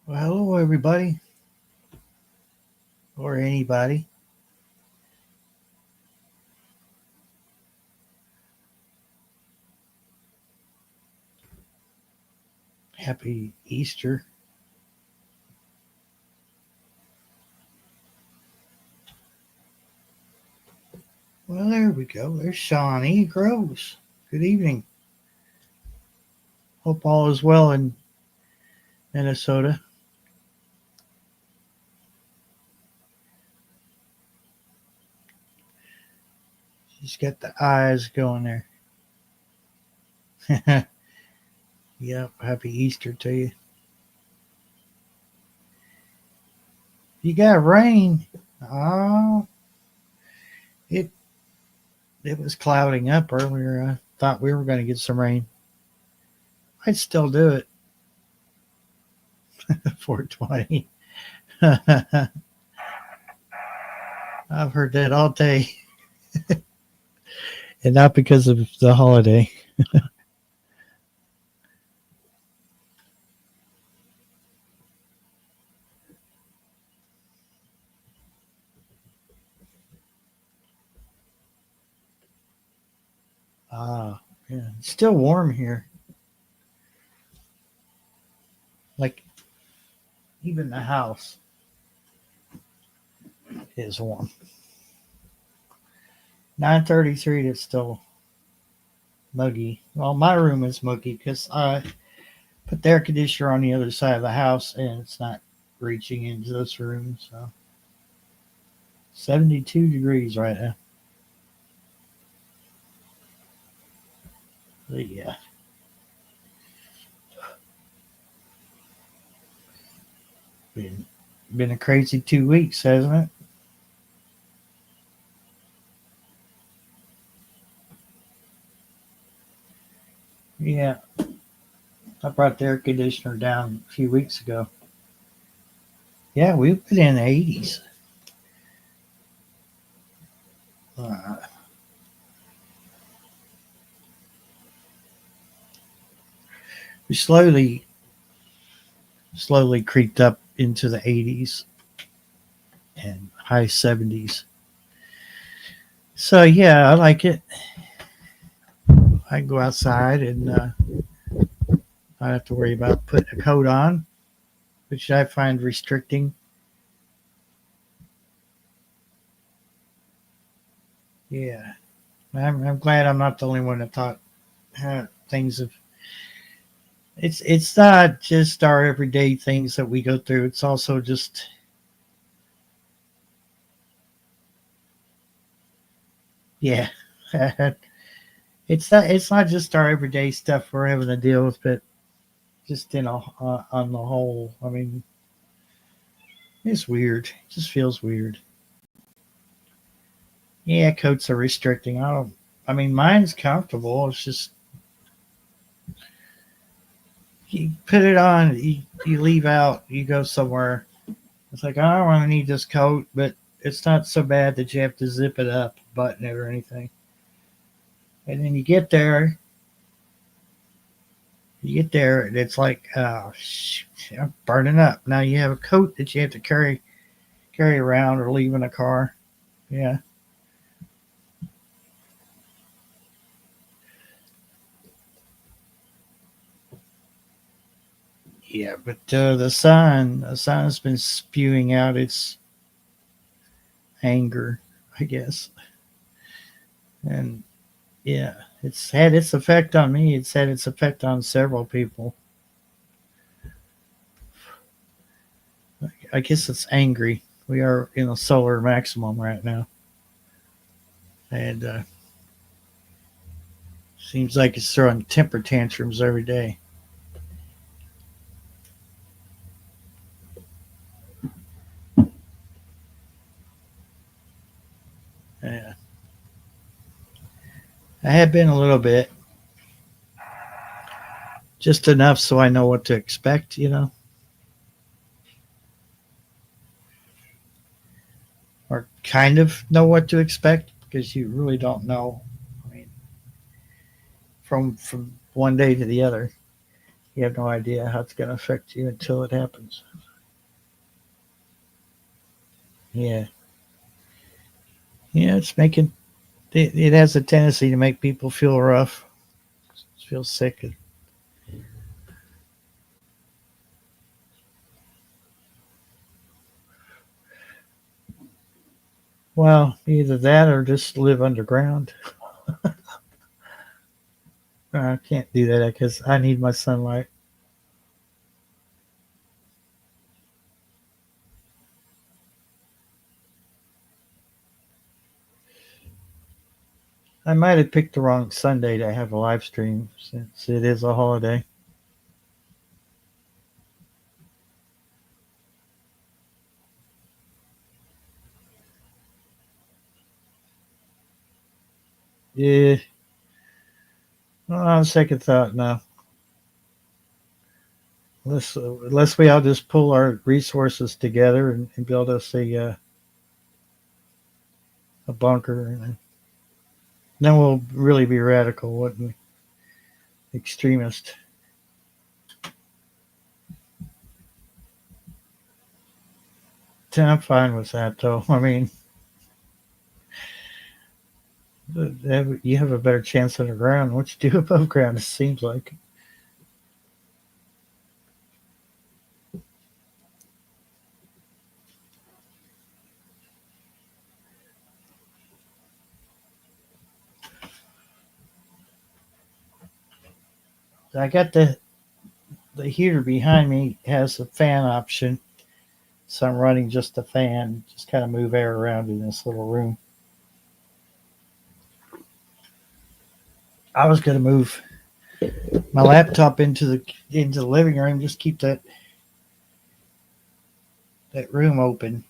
Well, hello, everybody, or anybody. Happy Easter. Well, there we go. There's Shawnee Groves. Good evening. Hope all is well in Minnesota. She's got the eyes going there. Yep. Happy Easter to you. You got rain. Oh, it it was clouding up earlier. I thought we were going to get some rain. I'd still do it. 420. I've heard that all day, and not because of the holiday. Ah, yeah. It's still warm here. Like even the house is warm. 9:33. It's still muggy. Well, my room is muggy because I put the air conditioner on the other side of the house and it's not reaching into this room. So 72 degrees right now. But yeah, been been a crazy 2 weeks, hasn't it? Yeah, I brought the air conditioner down a few weeks ago. Yeah, we've been in the 80s. Uh, we slowly creeped up into the 80s and high 70s. So yeah, I like it. I can go outside and I have to worry about putting a coat on, which I find restricting. Yeah, I'm glad I'm not the only one that thought things of. It's not just our everyday things that we go through. It's also just yeah. It's not just our everyday stuff we're having to deal with, but just on the whole. I mean, it's weird. It just feels weird. Yeah, coats are restricting. I don't. I mean, mine's comfortable. It's just you put it on, you leave out, you go somewhere. It's like I don't really need this coat, but it's not so bad that you have to zip it up, button it, or anything. And then you get there, and it's like, oh, I'm burning up. Now you have a coat that you have to carry around or leave in a car. Yeah, yeah. But the sun's been spewing out its anger, I guess, and yeah, it's had its effect on me. It's had its effect on several people. I guess it's angry. We are in a solar maximum right now, and seems like it's throwing temper tantrums every day. Yeah, I have been a little bit, just enough so I know what to expect. Or kind of know what to expect because you really don't know. I mean, from one day to the other, You have no idea how it's going to affect you until it happens. Yeah. Yeah, it's making it has a tendency to make people feel rough, feel sick. Well, either that or just live underground. I can't do that because I need my sunlight. I might have picked the wrong Sunday to have a live stream since it is a holiday. Yeah. Well, on second thought, no. Unless we all just pull our resources together and build us a bunker, and then we'll really be radical, wouldn't we? Extremist. I'm fine with that, though. I mean, you have a better chance underground. What you do above ground, it seems like. I got the heater behind me has a fan option, so I'm running just the fan, just kind of move air around in this little room. I was going to move my laptop into the living room, just keep that room open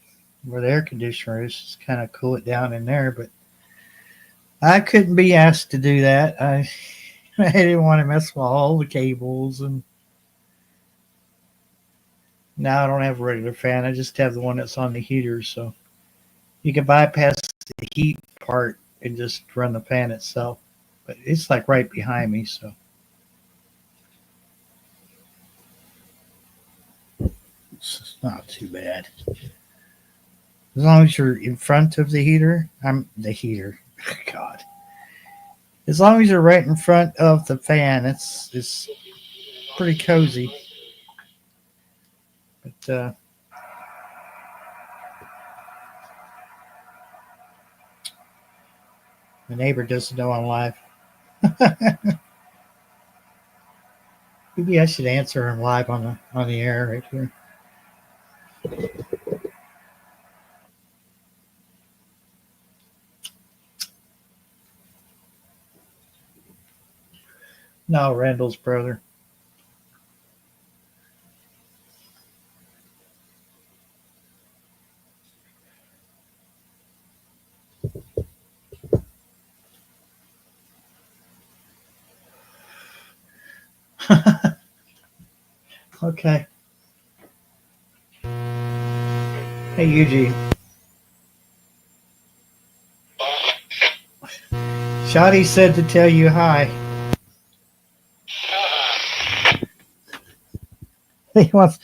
where the air conditioner is, just kind of cool it down in there. But I couldn't be asked to do that. I didn't want to mess with all the cables, and now I don't have a regular fan. I just have the one that's on the heater, so you can bypass the heat part and just run the fan itself. But it's like right behind me, so it's not too bad. As long as you're in front of the heater, I'm the heater. God. As long as you're right in front of the fan, it's pretty cozy. But the neighbor doesn't know I'm live. Maybe I should answer him live on the air right here. No, Randall's brother. Okay. Hey, Eugene. Shotty said to tell you hi. He wants.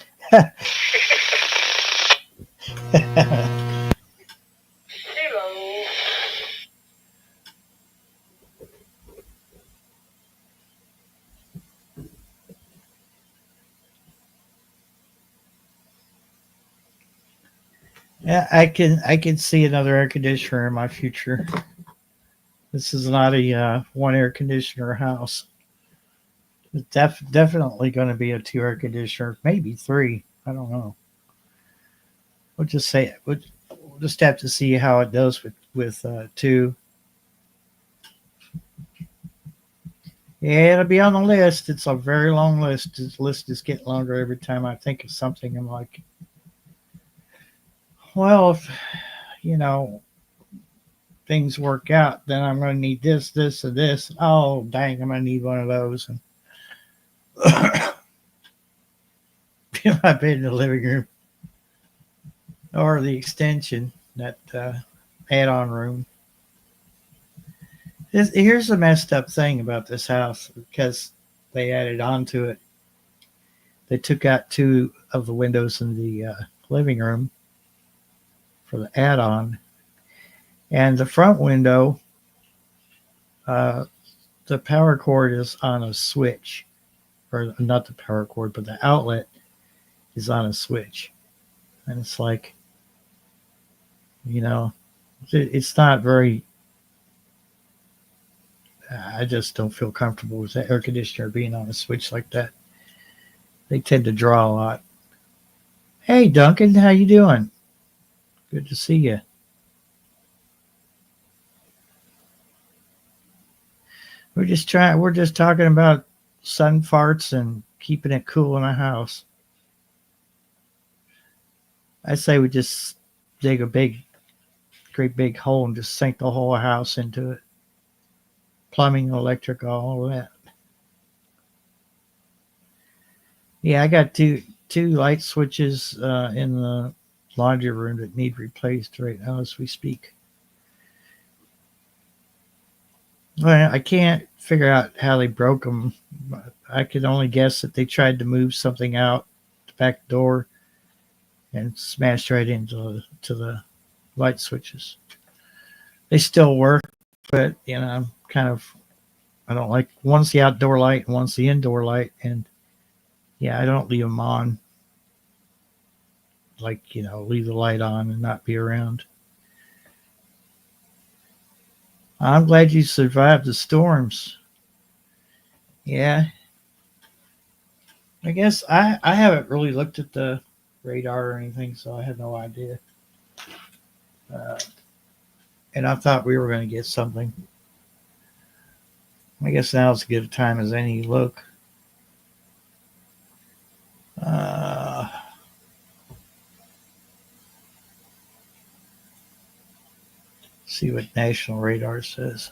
Yeah, I can see another air conditioner in my future. This is not a one air conditioner house. It's definitely going to be a two air conditioner, maybe three. I don't know. We'll just say we'll just have to see how it does with two. Yeah, it'll be on the list. It's a very long list. This list is getting longer every time I think of something. I'm like, well, if you know things work out, then I'm going to need this, this, and this. Oh, dang, I'm going to need one of those. And my bed in the living room or the extension, that add-on room. Here's the messed up thing about this house because they added on to it. They took out two of the windows in the living room for the add-on, and the front window, uh, the power cord is on a switch, or not the power cord, but the outlet is on a switch, and it's like, it's not very. I just don't feel comfortable with the air conditioner being on a switch like that. They tend to draw a lot. Hey, Duncan, how you doing? Good to see you. We're just talking about sun farts and keeping it cool in a house. I say we just dig a great big hole and just sink the whole house into it. Plumbing, electric, all of that. Yeah, I got two light switches in the laundry room that need replaced right now as we speak. Well, I can't figure out how they broke them. I could only guess that they tried to move something out the back door and smashed right into the light switches. They still work, but I don't like, one's the outdoor light and one's the indoor light, and yeah, I don't leave them on. Like, leave the light on and not be around. I'm glad you survived the storms. Yeah. I guess I haven't really looked at the radar or anything, so I have no idea. And I thought we were going to get something. I guess now's as good a time as any to look. See what National Radar says.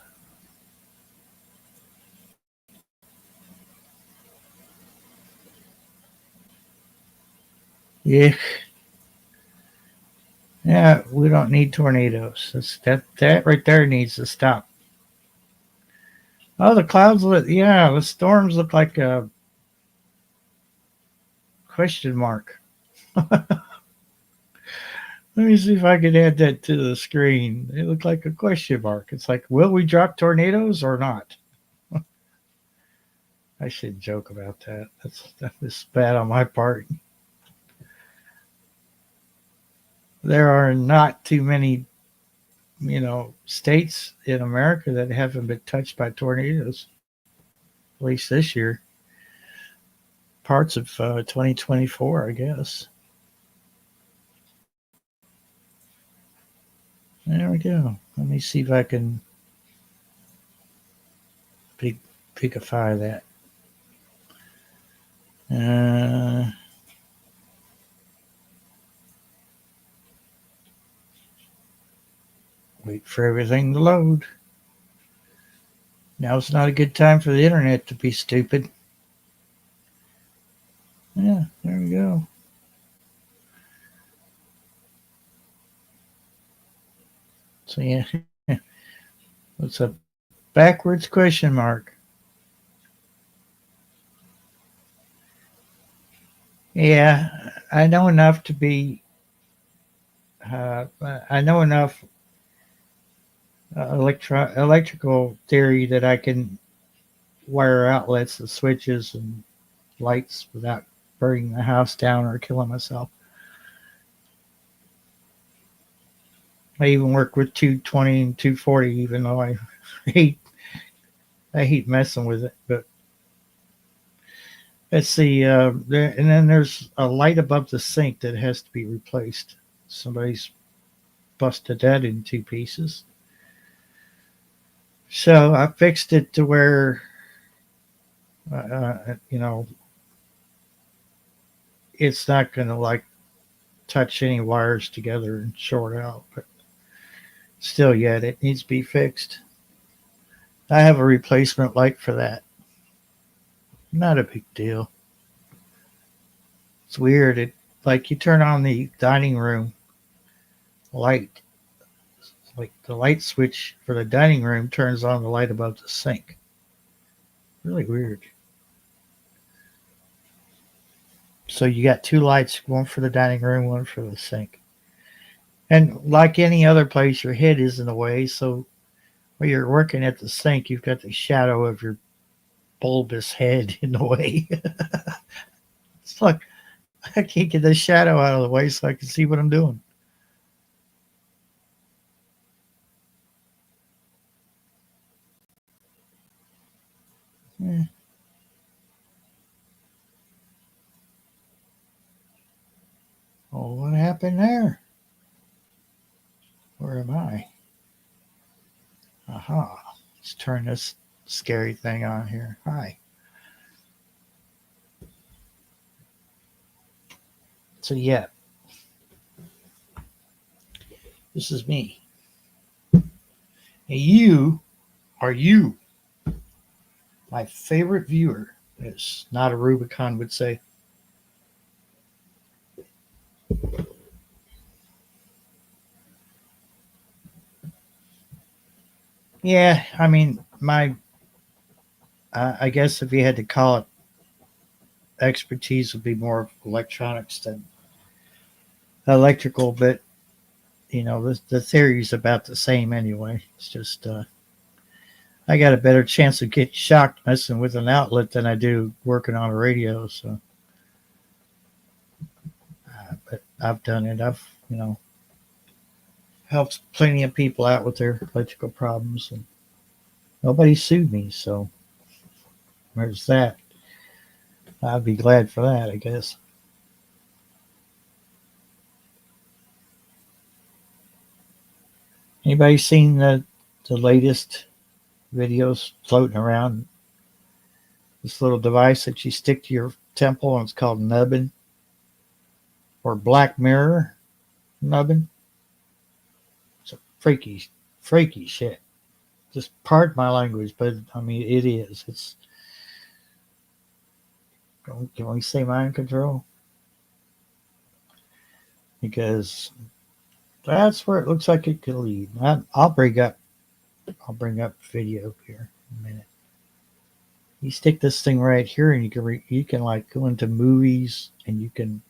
Yeah. Yeah, we don't need tornadoes. That right there needs to stop. Oh, the clouds the storms look like a question mark. Let me see if I can add that to the screen. It looked like a question mark. It's like, will we drop tornadoes or not? I should joke about that. That's bad on my part. There are not too many, states in America that haven't been touched by tornadoes, at least this year. Parts of 2024, I guess. There we go. Let me see if I can picify that. Wait for everything to load. Now it's not a good time for the internet to be stupid. Yeah, there we go. So yeah, what's a backwards question mark? Yeah, I know enough to be. I know enough electrical theory that I can wire outlets and switches and lights without burning the house down or killing myself. I even work with 220 and 240, even though I hate messing with it. But let's see, and then there's a light above the sink that has to be replaced. Somebody's busted that in two pieces. So I fixed it to where, it's not going to like touch any wires together and short out, but still yet it needs to be fixed. I have a replacement light for that. Not a big deal. It's weird. It like you turn on the dining room light, like the light switch for the dining room turns on the light above the sink. Really weird. So you got two lights, one for the dining room, one for the sink. And like any other place, your head is in the way. So when you're working at the sink, you've got the shadow of your bulbous head in the way. It's like I can't get the shadow out of the way so I can see what I'm doing. Yeah. Oh, what happened there? Where am I? Aha. Let's turn this scary thing on here. Hi. So, yeah, this is me. And you are you, my favorite viewer, as not a Rubicon would say. Yeah, I mean, I guess if you had to call it, expertise would be more electronics than electrical, but the theory's about the same anyway. It's just I got a better chance of getting shocked messing with an outlet than I do working on a radio. So, but I've done it. I've helped plenty of people out with their electrical problems, and nobody sued me. So there's that. I'd be glad for that, I guess. Anybody seen the latest videos floating around? This little device that you stick to your temple, and it's called nubbin or Black Mirror nubbin. It's a freaky shit. Just pardon my language, but I mean it is. It's can we say mind control? Because that's where it looks like it could lead. I'll bring up video here in a minute. You stick this thing right here, and you can like go into movies, and you can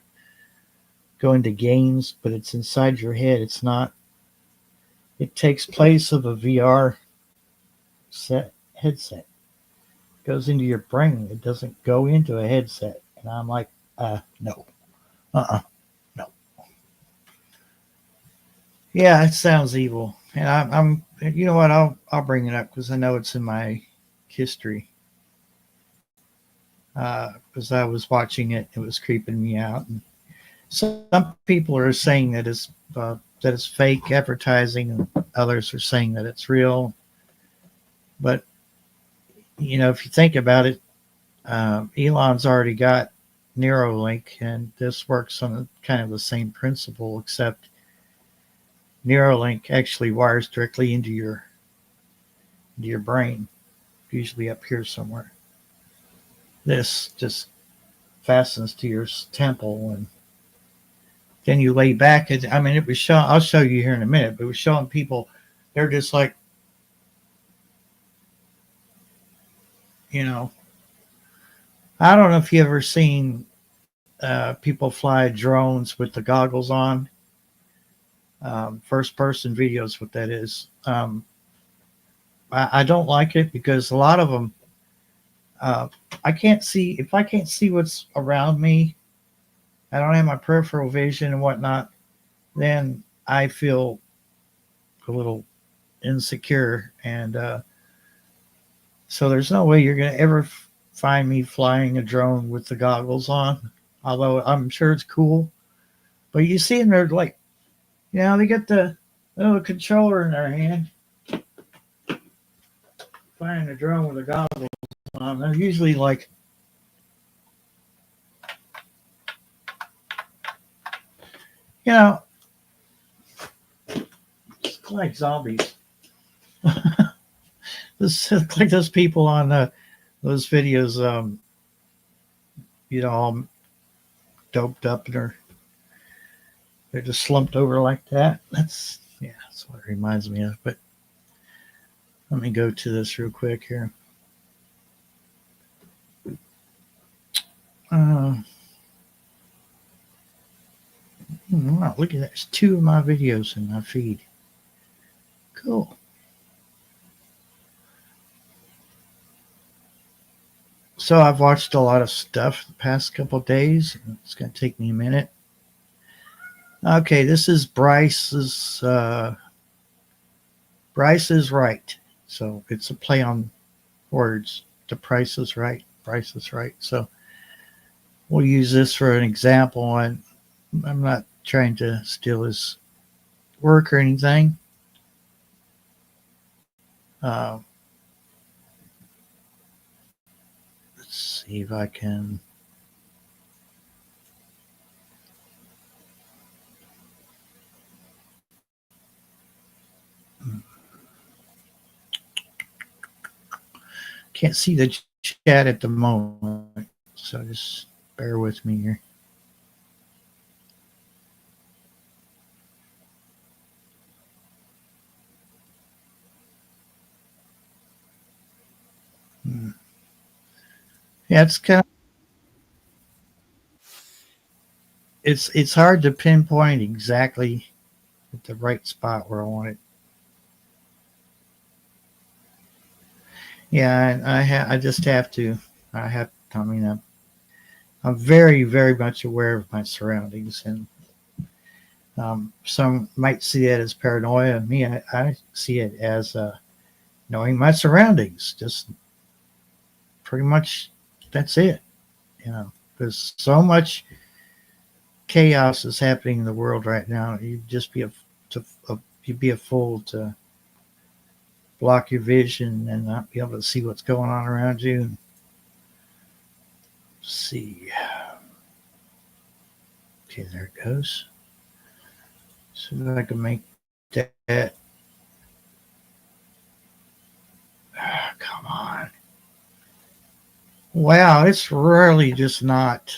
go into games, but it's inside your head. It's not. It takes place of a VR headset. It goes into your brain. It doesn't go into a headset. And I'm like, no, no. Yeah, it sounds evil, and I'm you know what? I'll bring it up because I know it's in my history. Because I was watching it, it was creeping me out. And some people are saying that it's fake advertising, and others are saying that it's real. But if you think about it, Elon's already got Neuralink, and this works on kind of the same principle, except Neuralink actually wires directly into your brain, usually up here somewhere. This just fastens to your temple, and then you lay back. I mean, it was showing. I'll show you here in a minute, but it was showing people. They're just like, you know, I don't know if you ever seen people fly drones with the goggles on. First person videos, what that is. I don't like it because a lot of them, I can't see. If I can't see what's around me, I don't have my peripheral vision and whatnot, then I feel a little insecure. And so there's no way you're going to ever find me flying a drone with the goggles on, although I'm sure it's cool. But you see them, they're like, they get the little controller in their hand, flying a drone with the goggles on. They're usually like, you know, like zombies. This like those people on those videos, all doped up, and they're just slumped over like that. That's what it reminds me of. But let me go to this real quick here. Uh, Wow, look at that. There's 2 of my videos in my feed. Cool. So I've watched a lot of stuff the past couple of days. It's going to take me a minute. Okay, this is Bryce's Bryce is Right. So it's a play on words. The Price is Right. Bryce is Right. So we'll use this for an example. And I'm not trying to steal his work or anything. Let's see if I can. Can't see the chat at the moment, so just bear with me here. Yeah, it's kind of it's hard to pinpoint exactly at the right spot where I want it. Yeah, I just have to. I mean, I'm very, very much aware of my surroundings, and some might see it as paranoia. Me, I see it as knowing my surroundings. Just pretty much, that's it. There's so much chaos is happening in the world right now. You'd just be you'd be a fool to block your vision and not be able to see what's going on around you. Let's see. Okay, there it goes. So if I can make that. Come on. Wow, it's really just not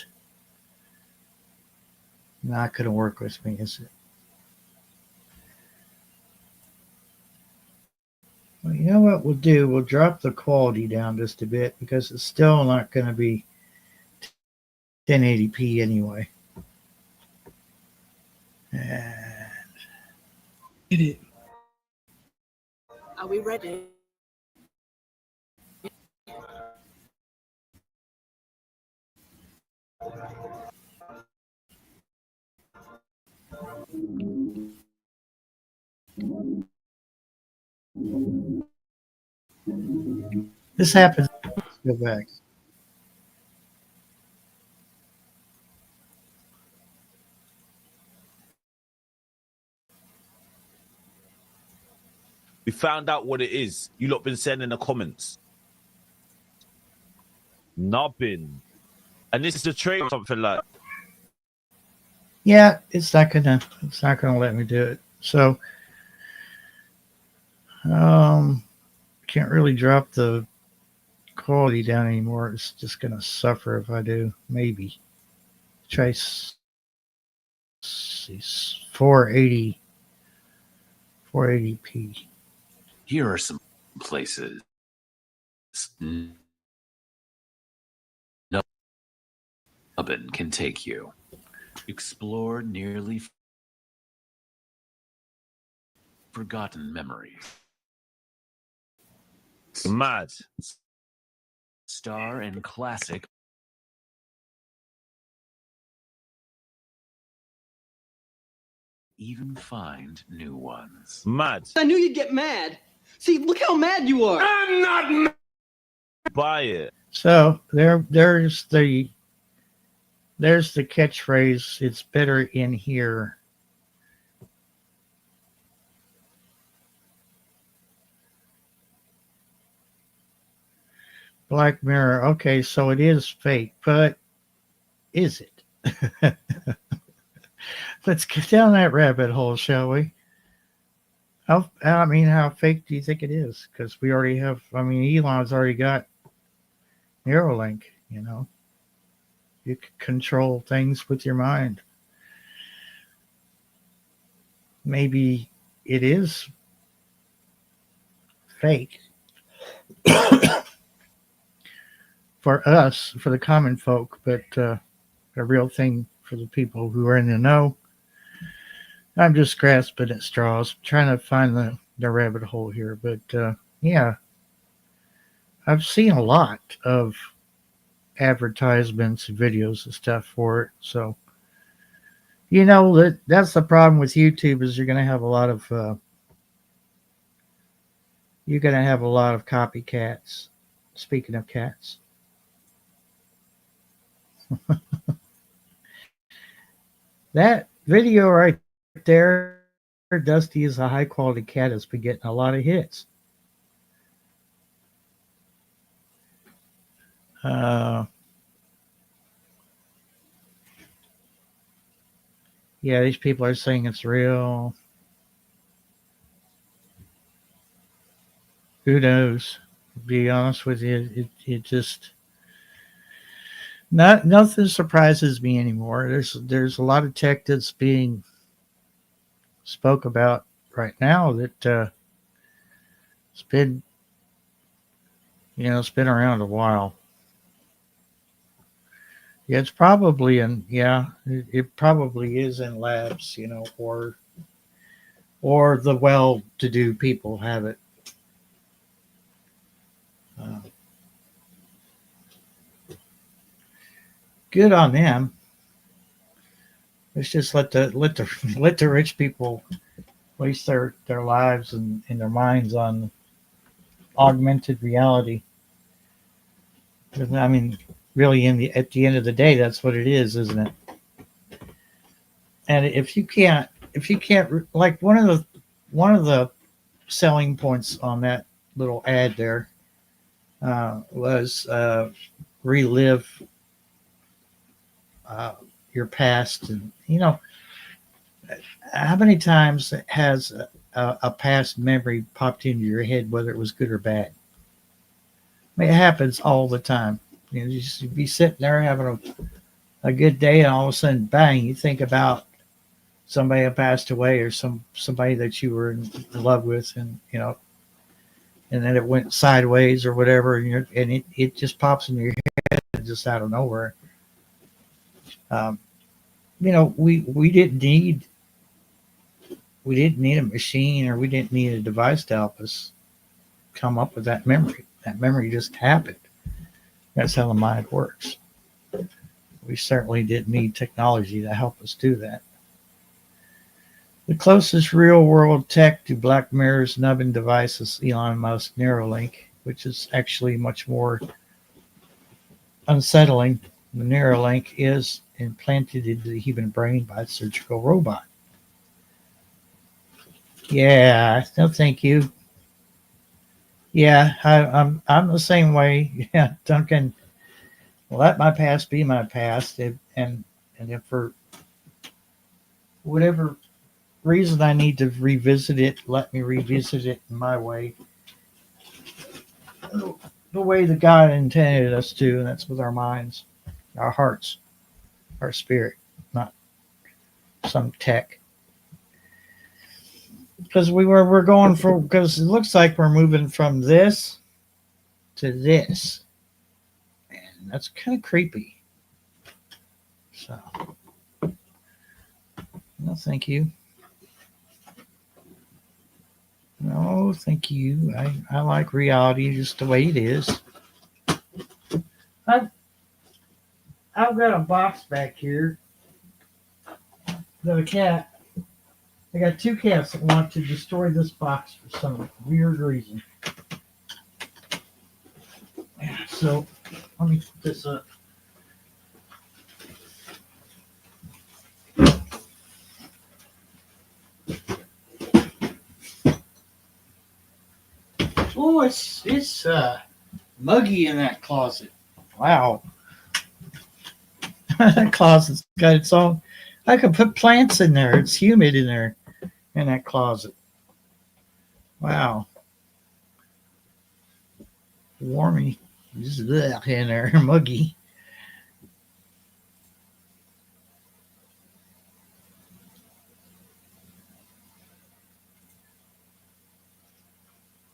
going to work with me, is it? Well, you know what we'll do? We'll drop the quality down just a bit because it's still not going to be 1080p anyway. And Get it. Are we ready? this happens. Let's go back. We found out what it is. You lot been saying in the comments. Nothing. And this is a trade or something like. Yeah, it's not gonna let me do it. So can't really drop the quality down anymore. It's just gonna suffer if I do. Maybe try 480p. Here are some places Nubbin can take you. Explore nearly forgotten memories. Mad. Star and classic. Even find new ones. Mad. I knew you'd get mad. See, look how mad you are. I'm not mad. Buy it. So there's the catchphrase. It's better in here. Black Mirror. Okay, so it is fake, but is it? Let's get down that rabbit hole, shall we? How fake do you think it is? Because we already have. Elon's already got Neuralink. You can control things with your mind. Maybe it is fake. For us, for the common folk, but a real thing for the people who are in the know. I'm just grasping at straws, trying to find the rabbit hole here. But yeah, I've seen a lot of advertisements, videos, and stuff for it. So that's the problem with YouTube is you're going to have a lot of copycats. Speaking of cats, that video right there, Dusty is a high quality cat. Has been getting a lot of hits. Yeah, these people are saying it's real. Who knows? To be honest with you, it just nothing surprises me anymore. There's a lot of tech that's being spoke about right now that it's been around a while. Yeah, it's probably it probably is in labs, or the well-to-do people have it. Good on them. Let's just let the rich people waste their lives and their minds on augmented reality. I mean, really, at the end of the day, that's what it is, isn't it? And if you can't, like one of the selling points on that little ad there was relive your past, and how many times has a past memory popped into your head, whether it was good or bad? I mean, it happens all the time. You just be sitting there having a good day, and all of a sudden, bang! You think about somebody that passed away, or somebody that you were in love with, and and then it went sideways or whatever, and it just pops in your head just out of nowhere. We didn't need a machine, or we didn't need a device to help us come up with that memory. That memory just happened. That's how the mind works. We certainly didn't need technology to help us do that. The closest real-world tech to Black Mirror's nubbin device is Elon Musk's Neuralink, which is actually much more unsettling. The Neuralink is implanted into the human brain by a surgical robot. Yeah, no, thank you. Yeah, I'm the same way. Yeah, Duncan. Let my past be my past, and if for whatever reason I need to revisit it, let me revisit it in my way, the way that God intended us to, and that's with our minds, our hearts, our spirit, not some tech. Because because it looks like we're moving from this to this, and that's kind of creepy. So, no, thank you. No, thank you. I like reality just the way it is. I've got a box back here. Got a cat. I got two cats that want to destroy this box for some weird reason. So let me put this up. Oh, it's muggy in that closet. Wow. That closet's got its own. I could put plants in there. It's humid in there, in that closet. Wow. Warmy. Just in there, muggy.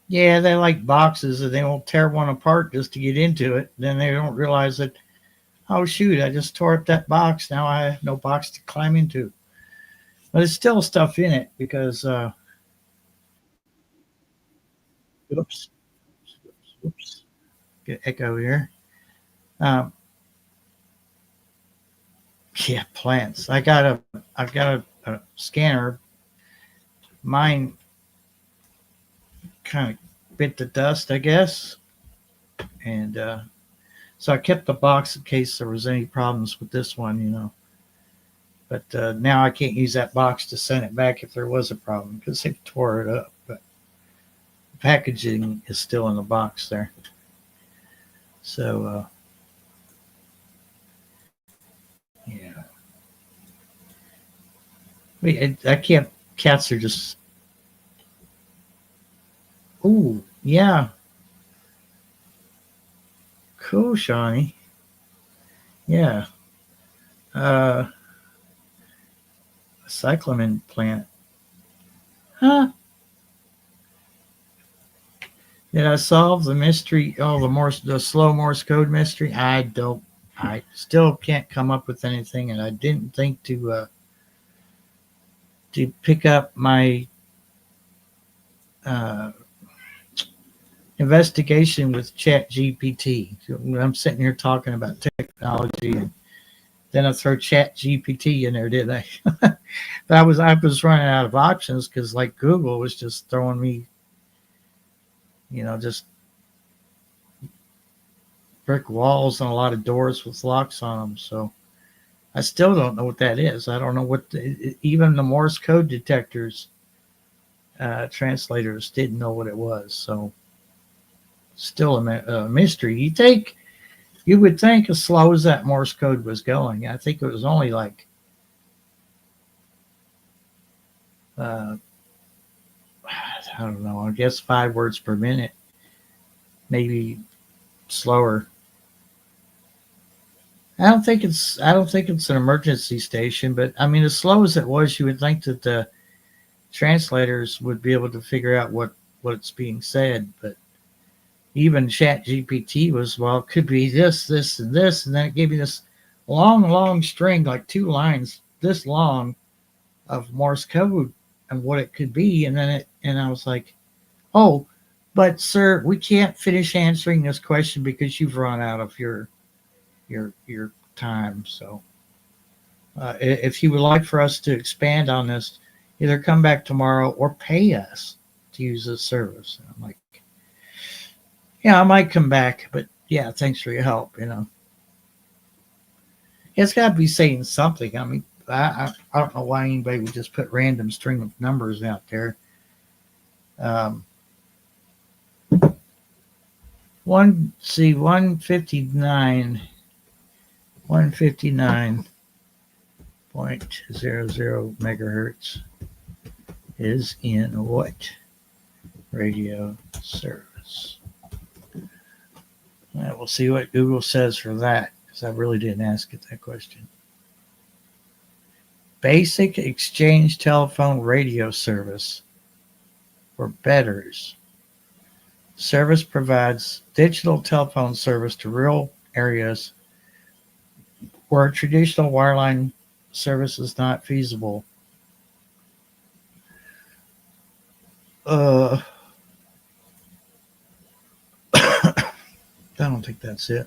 Yeah, they like boxes, and they won't tear one apart just to get into it. Then they don't realize that, oh shoot, I just tore up that box. Now I have no box to climb into. But there's still stuff in it because oops, oops, get echo here. Um, yeah, plants. I've got a scanner. Mine kind of bit the dust, I guess, and so I kept the box in case there was any problems with this one, you know. But now I can't use that box to send it back if there was a problem because they tore it up. But the packaging is still in the box there. So, yeah. I can't, cats are just, ooh, yeah. Cool, Shawnee. Yeah. Cyclamen plant. Huh? Did I solve the mystery? Oh, the slow Morse code mystery. I still can't come up with anything, and I didn't think to pick up my investigation with Chat GPT. I'm sitting here talking about technology, and then I throw Chat GPT in there, didn't I? I was running out of options because like Google was just throwing me, you know, just brick walls and a lot of doors with locks on them. So I still don't know what that is. I don't know what even the Morse code detectors, translators didn't know what it was. So still a mystery. You would think as slow as that Morse code was going, I think it was only like I don't know, I guess 5 words per minute, maybe slower. I don't think it's an emergency station, but I mean, as slow as it was, you would think that the translators would be able to figure out what's being said. But even Chat GPT was, well, it could be this, this, and this, and then it gave me this long string, like 2 lines this long of Morse code and what it could be, and I was like, oh, but sir, we can't finish answering this question because you've run out of your time. So if you would like for us to expand on this, either come back tomorrow or pay us to use this service. And I'm like, yeah, I might come back, but yeah, thanks for your help. You know, it's got to be saying something. I mean, I don't know why anybody would just put random string of numbers out there. 159 159.00 megahertz is in what radio service? We'll see what Google says for that, because I really didn't ask it that question. Basic exchange telephone radio service for betters. Service provides digital telephone service to rural areas where traditional wireline service is not feasible. I don't think that's it.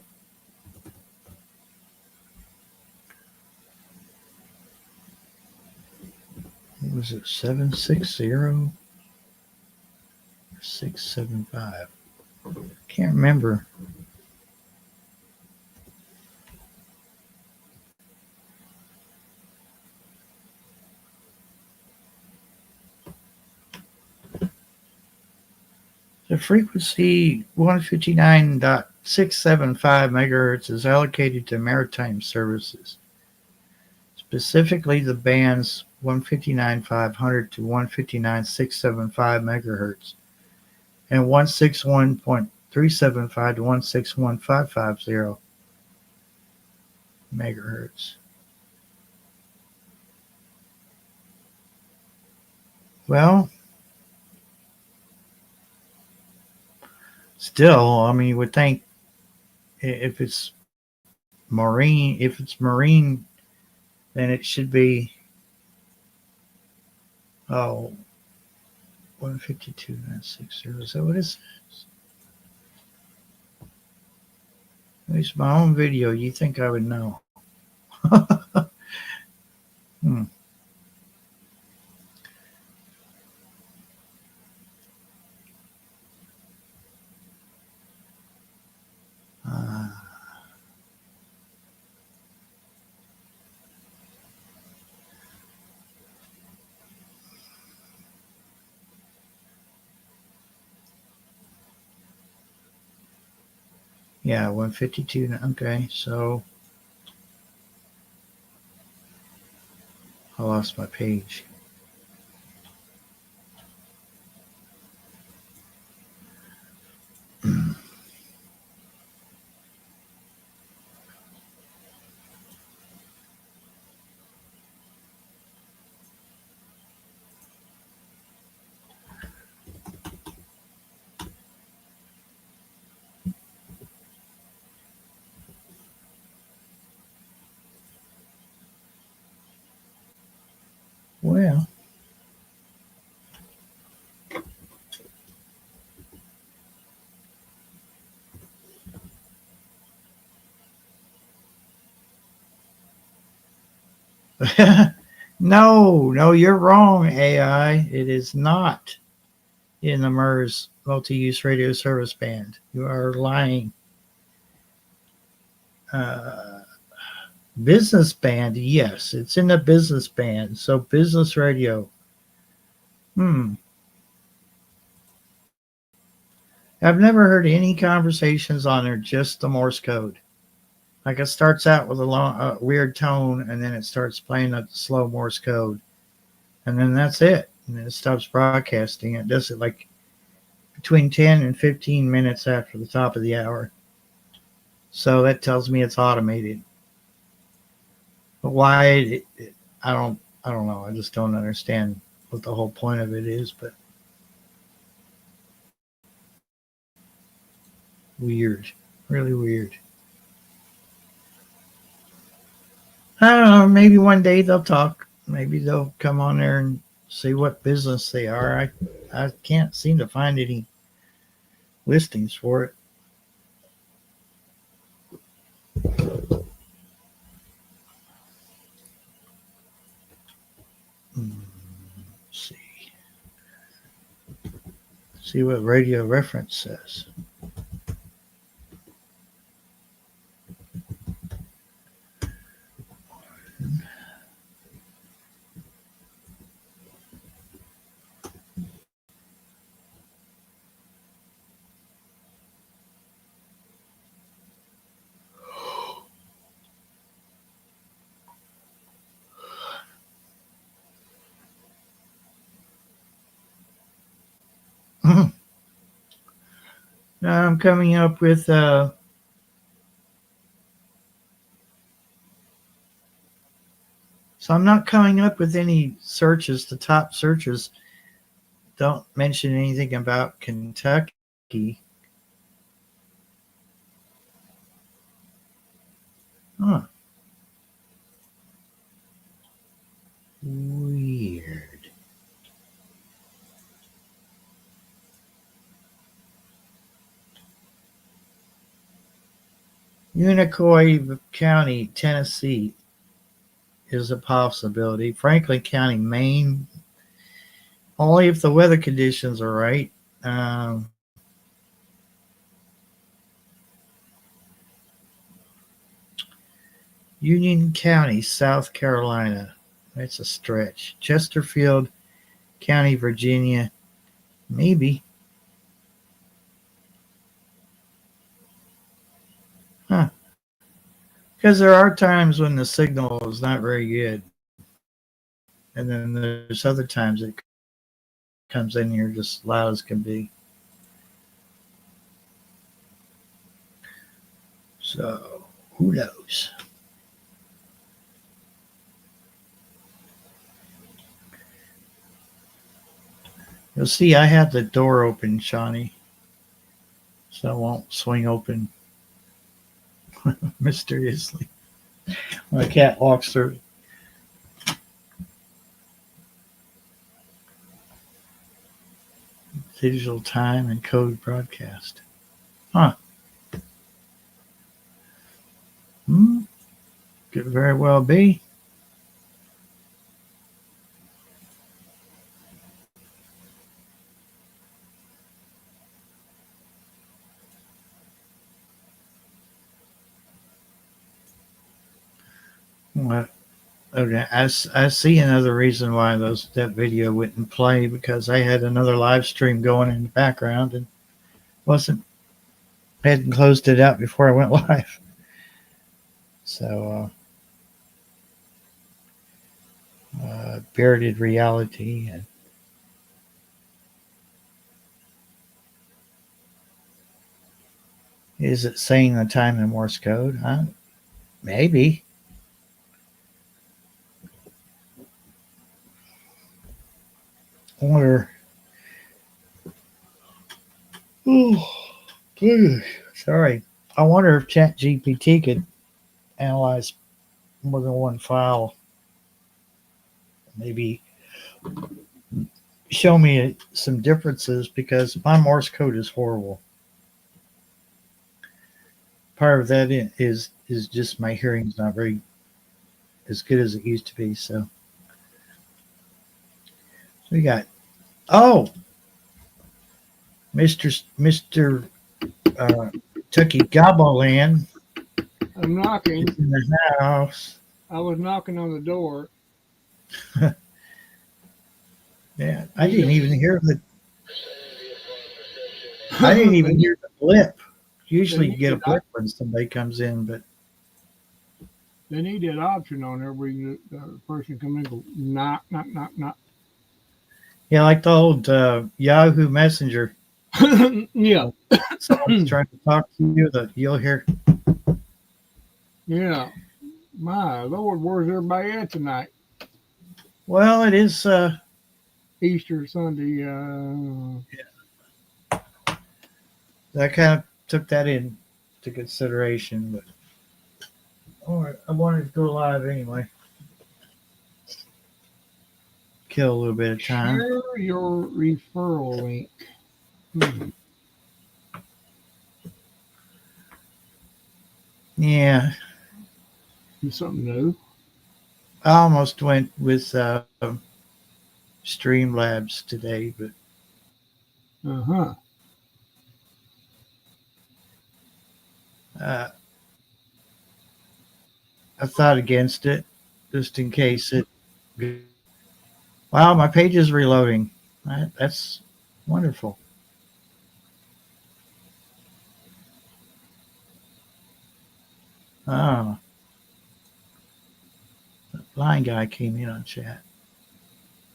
What was it? 760 or 675? Can't remember. The frequency 159.675 megahertz is allocated to maritime services, specifically the bands 159.500 to 159.675 megahertz and 161.375 to 161.550 megahertz. Well, still, I mean, you would think if it's marine, then it should be Oh, 152.60. Is that what it says? It's my own video. You think I would know? Hmm. Uh, yeah, 152. Okay, so I lost my page. Well, no, you're wrong, AI. It is not in the MERS multi-use radio service band. You are lying. Business band, yes, it's in the business band. So business radio. I've never heard any conversations on there, just the Morse code. Like it starts out with a long, weird tone, and then it starts playing a slow Morse code, and then that's it. And then it stops broadcasting. It does it like between 10 and 15 minutes after the top of the hour. So that tells me it's automated. But why? I don't know. I just don't understand what the whole point of it is. But weird, really weird. I don't know. Maybe one day they'll talk. Maybe they'll come on there and see what business they are. I can't seem to find any listings for it. Let's see what radio reference says. Now I'm coming up with so I'm not coming up with any searches. The top searches don't mention anything about Kentucky. Huh. Weird. Unicoi County, Tennessee is a possibility. Franklin County, Maine, only if the weather conditions are right. Union County, South Carolina. That's a stretch. Chesterfield County, Virginia. Maybe. Huh. Because there are times when the signal is not very good. And then there's other times it comes in here just loud as can be. So, who knows? You'll see I have the door open, Shawnee. So it won't swing open mysteriously. My cat walks through. digital time and code broadcast. Huh. Could very well be. What? Okay, I see another reason why that video wouldn't play, because I had another live stream going in the background and hadn't closed it out before I went live. So bearded reality and is it saying the time in Morse code? Huh? Maybe. I wonder. Oh, gosh. Sorry. I wonder if ChatGPT could analyze more than one file. Maybe show me some differences, because my Morse code is horrible. Part of that is just my hearing's not very as good as it used to be. So we got Mr. Tucky Gobbleland I'm knocking. in the house. I was knocking on the door. Yeah, I didn't even hear the blip. Usually you get a blip when somebody comes in, but They need that option on there where the person come in and go, knock, knock, knock, knock. yeah, like the old Yahoo Messenger. Yeah, Someone's trying to talk to you, you'll hear. yeah. My Lord, where's everybody at tonight? Well, it is. Easter Sunday. I kind of took that into consideration, but I wanted to go live anyway. Kill a little bit of time. Share your referral link. Yeah, It's something new. I almost went with Streamlabs today, but Uh-huh. I thought against it just in case it. Wow, my page is reloading. That's wonderful. Oh, the blind guy came in on chat.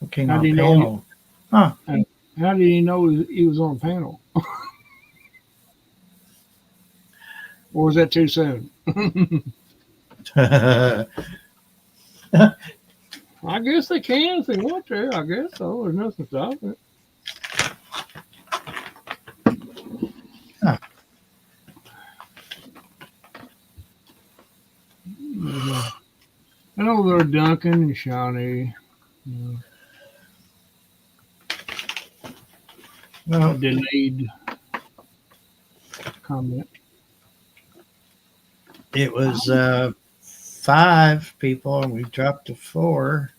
What came How on do you know panel? Huh? How did he know he was on panel? Or was that too soon? I guess they can if they want to. I guess so. There's nothing stopping it. Huh. I know they're Duncan and Shawnee. Well, Delayed comment. it was 5 people, and we dropped to 4.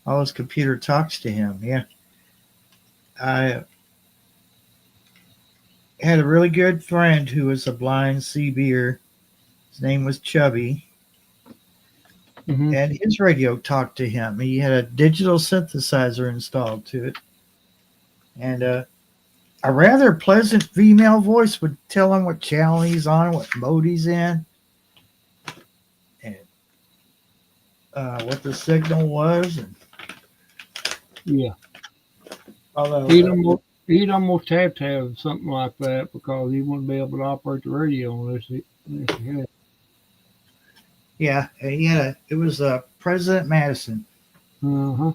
All his computer talks to him. Yeah, I had a really good friend who was a blind CBer. His name was Chubby, Mm-hmm. and his radio talked to him. He had a digital synthesizer installed to it, and a rather pleasant female voice would tell him what channel he's on and what mode he's in, and what the signal was. And Yeah. although He'd almost have to have something like that because he wouldn't be able to operate the radio unless he had. yeah, it was President Madison. Uh-huh.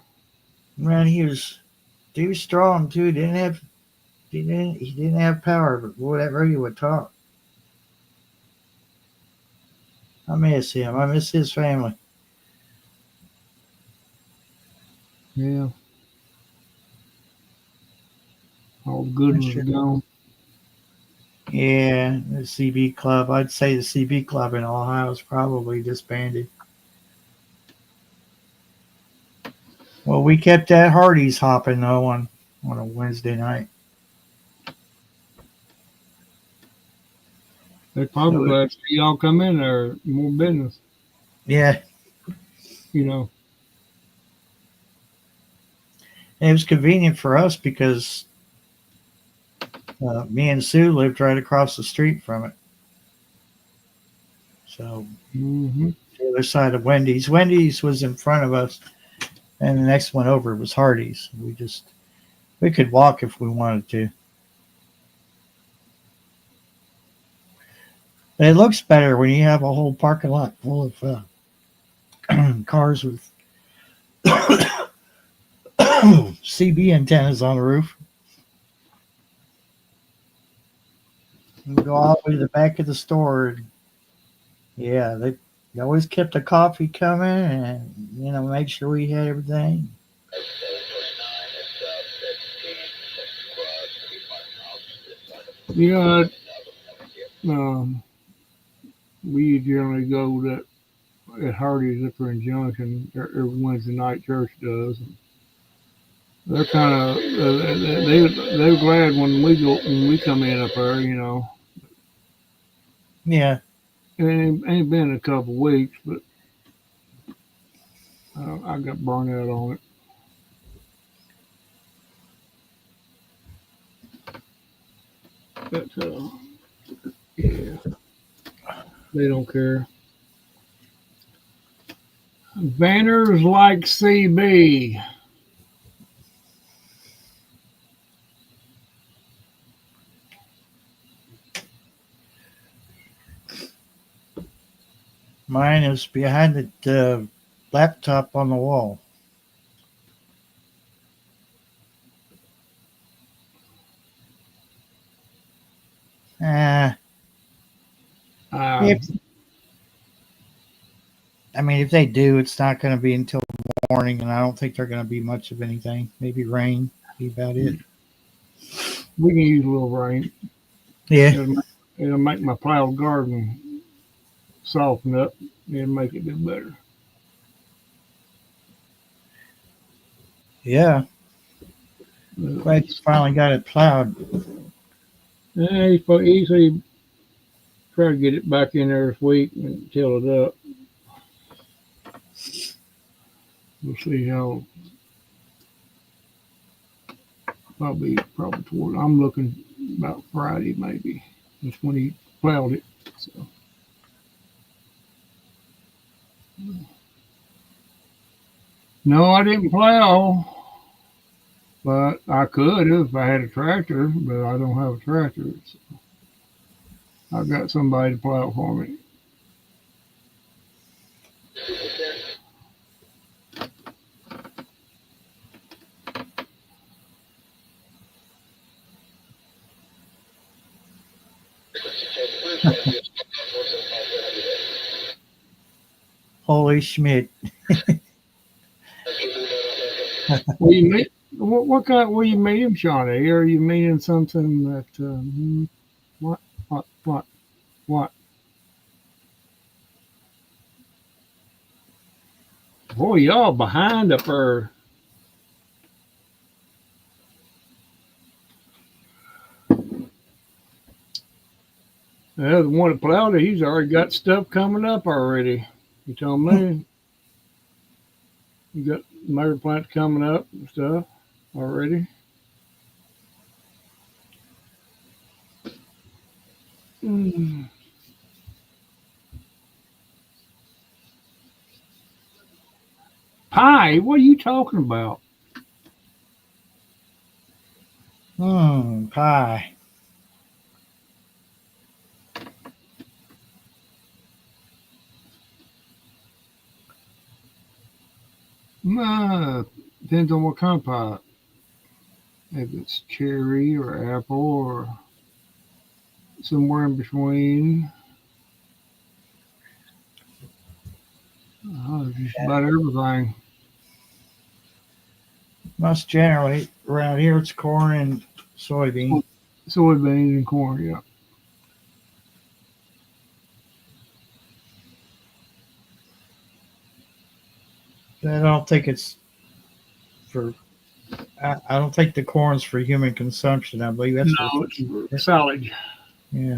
Man, he was strong too. He didn't have power, but boy, that radio would talk. I miss him. I miss his family. Yeah. All the good ones Sure. are gone. Yeah, the CB club. I'd say the CB club in Ohio is probably disbanded. Well, we kept that Hardee's hopping though on a Wednesday night. They probably So- glad to see y'all come in there, more business, Yeah, you know. it was convenient for us because me and Sue lived right across the street from it. So Mm-hmm. the other side of Wendy's. Wendy's was in front of us, and the next one over was Hardee's. We could walk if we wanted to. But it looks better when you have a whole parking lot full of cars with CB antennas on the roof. You go all the way to the back of the store. And yeah, they always kept the coffee coming and, make sure we had everything. You know, we generally go at Hardee's up there in Junction every Wednesday night. Church does. They're kind of they're glad when we come in up there. You know, Yeah. it ain't been a couple weeks, but I got burned out on it. But yeah, they don't care. Banners like CB. Mine is behind the laptop on the wall. If they do, it's not going to be until morning, and I don't think they're going to be much of anything. Maybe rain, be about it. We can use a little rain. Yeah, It'll make my plowed garden soften up and make it do better. yeah. Glad you finally got it plowed. Yeah, he's supposed easily try to get it back in there this week and till it up. We'll see how. Probably toward. I'm looking about Friday maybe. That's when he plowed it. So. No, I didn't plow, but I could if I had a tractor. But I don't have a tractor. So I've got somebody to plow for me. Holy Schmidt. Well, you mean what kind? What do you mean, Shawnee? Are you meaning something that? What? Boy, y'all behind up there. Yeah, the one that plowed it, he's already got stuff coming up already. You told me. You got motor plant coming up and stuff already. Mm. Pie? What are you talking about? Pie. Depends on what kind of pie. If it's cherry or apple or somewhere in between. Just about everything. Most generally around here it's corn and soybean. soybeans and corn. Yeah. I don't think it's for. I don't think the corn's for human consumption. I believe that's No, for. it's for salad. Yeah.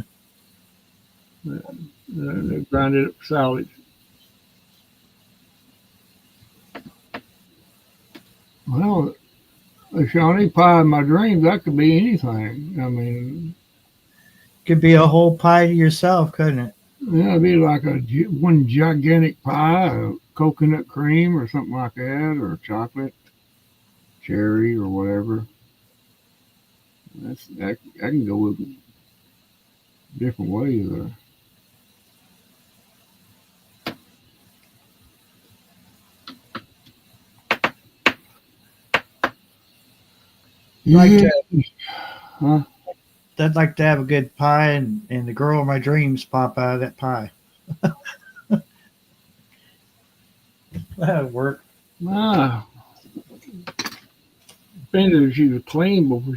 They grind it up for salad. Well, the Shawnee pie in my dreams, that could be anything. I mean, Could be a whole pie to yourself, couldn't it? yeah, it'd be like one gigantic pie, coconut cream or something like that, or chocolate, cherry or whatever. That can go with different ways there. Like Yeah. that. Huh? I'd like to have a good pie, and the girl of my dreams pop out of that pie. That'd work. Ah, depended if she was clean before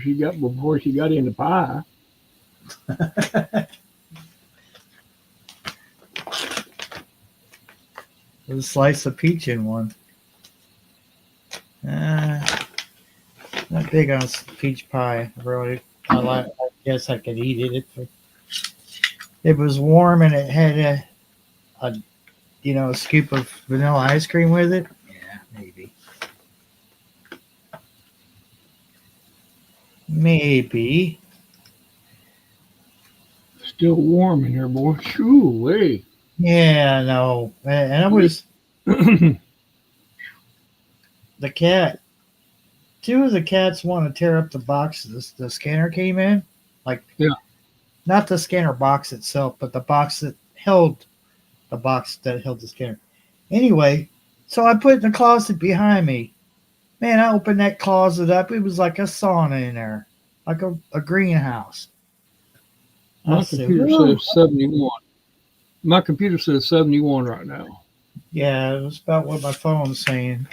she got into pie. A slice of peach in one. Not big on peach pie, really. I guess I could eat it if it was warm and it had a scoop of vanilla ice cream with it. Yeah, maybe. Maybe. Still warm in here, boy. Shoo, hey. Yeah, no. And I was the cat. Two of the cats want to tear up the box the scanner came in. Like, Yeah. Not the scanner box itself, but the box that held the scanner. Anyway, so I put it in the closet behind me. Man, I opened that closet up. It was like a sauna in there, like a greenhouse. My I said, computer "Whoa." says 71. My computer says 71 right now. Yeah, it was about what my phone's saying.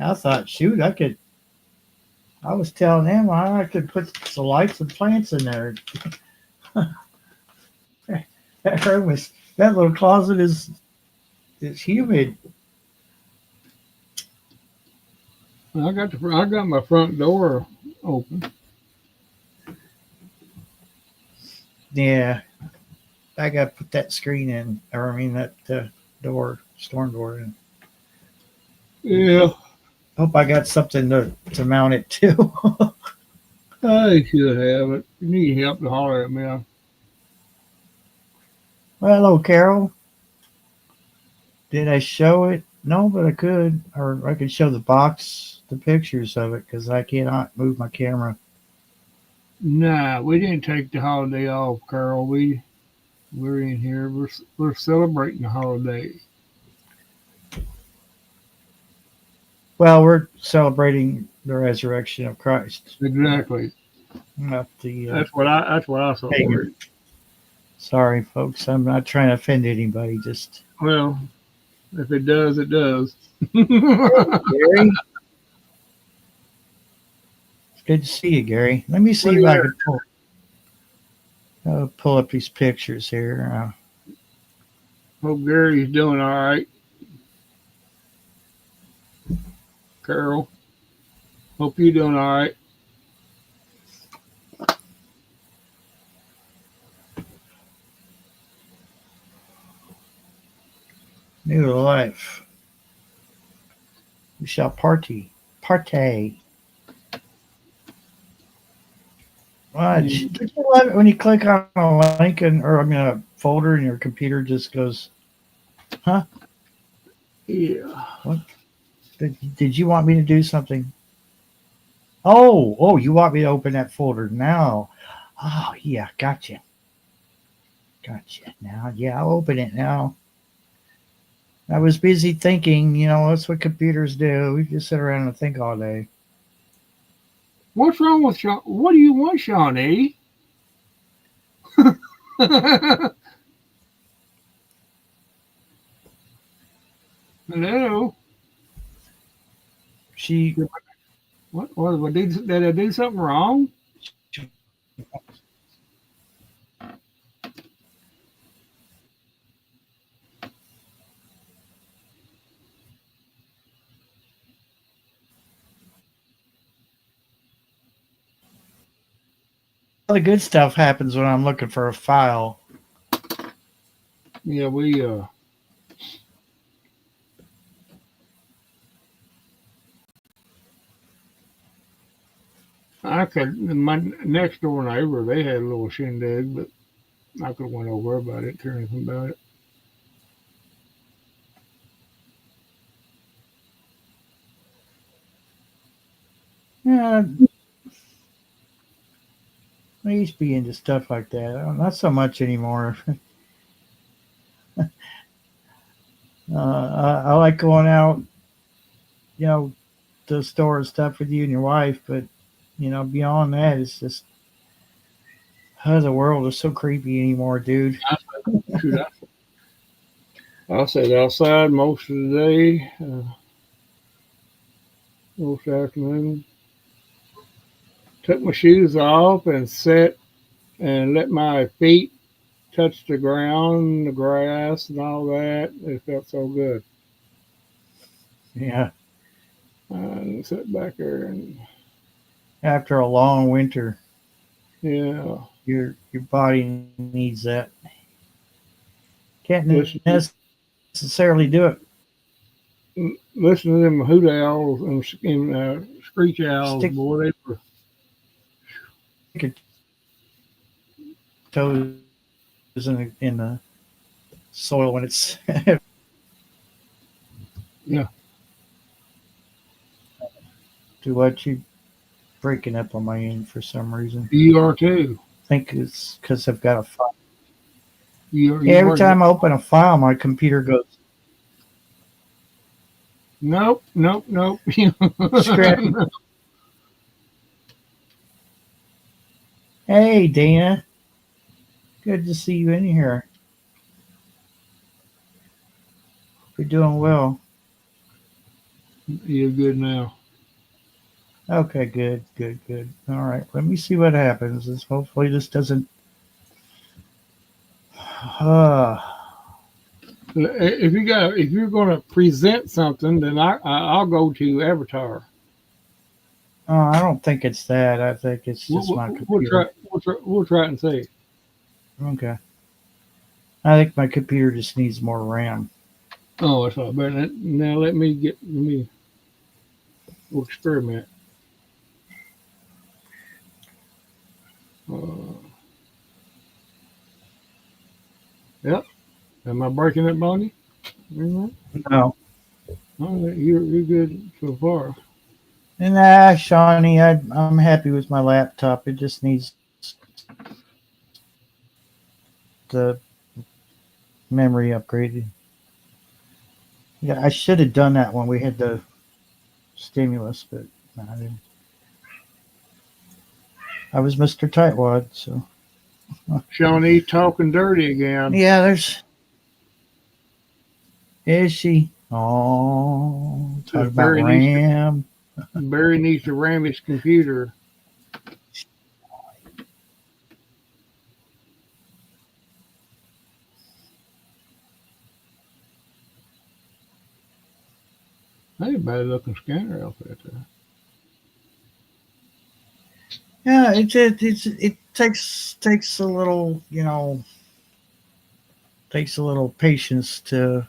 I thought, shoot, I was telling him I could put some lights and plants in there. That little closet is humid. I got my front door open. Yeah, I got to put that screen in, or I mean that storm door in. Yeah, Hope I got something to mount it to. I should have it. You need help to holler at me. Well, hello, Carol. Did I show it? No, but I could, or I could show the pictures of it, because I cannot move my camera. Nah, we didn't take the holiday off, Carl. We're in here. We're celebrating the holiday. Well, we're celebrating the resurrection of Christ. Exactly. Not the. That's what I celebrate. Sorry, folks. I'm not trying to offend anybody. Just Well, if it does, it does. Gary. It's good to see you, Gary. Let me see if I can pull up these pictures here. Hope Gary's doing all right. Carol, hope you're doing all right. New life. We shall partay. Did you love it when you click on a link a folder and your computer just goes, huh? Yeah. What? Did you want me to do something? Oh, you want me to open that folder now? Oh, yeah, gotcha. Now, yeah, I'll open it now. I was busy thinking, that's what computers do. We just sit around and think all day. What's wrong with Sean? What do you want, Shawnee? Hello. What did I do something wrong? All the good stuff happens when I'm looking for a file. Yeah, we I could my next door neighbor, they had a little shindig, but I could have went over but I didn't care anything about it. Yeah, I used to be into stuff like that. Not so much anymore. I like going out, to the store and stuff with you and your wife, but beyond that, it's just the world is so creepy anymore, dude. Shoot, I sat outside most of the day, most afternoon. Took my shoes off and sat and let my feet touch the ground, the grass, and all that. It felt so good. Yeah, And sat back there and after a long winter, yeah, your body needs that. Can't listen, necessarily do it. listen to them hoot owls and screech owls, Stick- boy. They were Toes in the soil when it's Yeah. Do what you breaking up on my end for some reason. You are too. I think it's because I've got a file. You Yeah, every are- time I open a file, my computer goes. Nope. Scrap. Hey, Dana. Good to see you in here. You're doing well. You're good now. Okay, good. All right, let me see what happens. Hopefully this doesn't. If you're going to present something, then I'll go to Avatar. I don't think it's that. I think it's just my computer. We'll try it and see. Okay. I think my computer just needs more RAM. Oh, that's all better. Now let me we'll experiment. Yep. Am I breaking it, Bonnie? No. Oh, you're good so far. Nah, Shawnee, I'm happy with my laptop. It just needs the memory upgraded. Yeah, I should have done that when we had the stimulus, but no, I didn't. I was Mr. Tightwad, so. Shawnee talking dirty again. Yeah, is she? Oh, talk about Barry needs to- RAM. Barry needs to ram his computer. Hey, bad looking scanner outfit there. Yeah, it takes a little, takes a little patience to,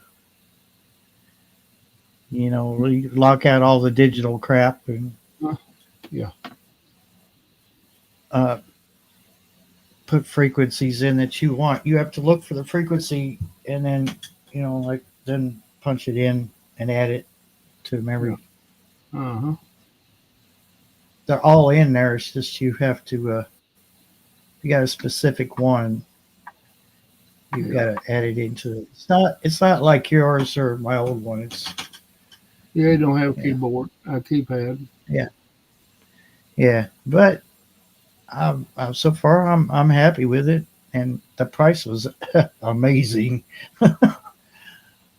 lock out all the digital crap and Yeah. Put frequencies in that you want. You have to look for the frequency and then, then punch it in and add it to memory. Uh-huh. They're all in there. It's just you have to, if you got a specific one, you've got to add it into it. It's not like yours or my old one. Yeah, you don't have a keyboard, a keypad. Yeah, but so far I'm happy with it, and the price was amazing.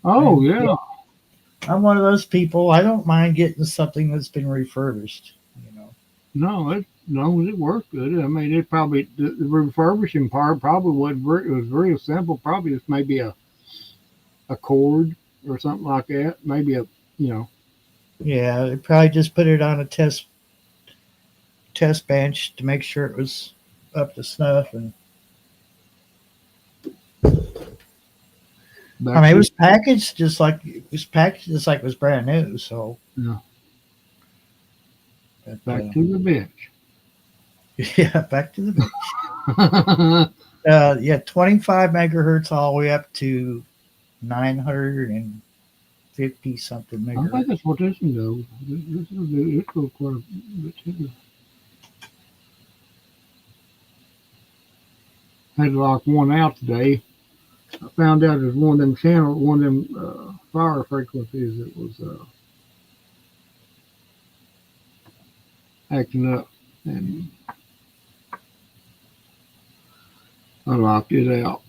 Oh, yeah. I'm one of those people. I don't mind getting something that's been refurbished. No, as long as it worked good. I mean, it probably the refurbishing part probably it was very simple. Probably just maybe a cord or something like that. Maybe you know. Yeah, they probably just put it on a test bench to make sure it was up to snuff. And I mean, it was packaged just like it was brand new. So Yeah. but, Back to the bench. yeah, back to the yeah, 25 megahertz all the way up to 950 something I think megahertz. that's what this one goes. This goes quite a bit too. Had to lock one out today. I found out there's one of them fire frequencies that was acting up, and I locked it out.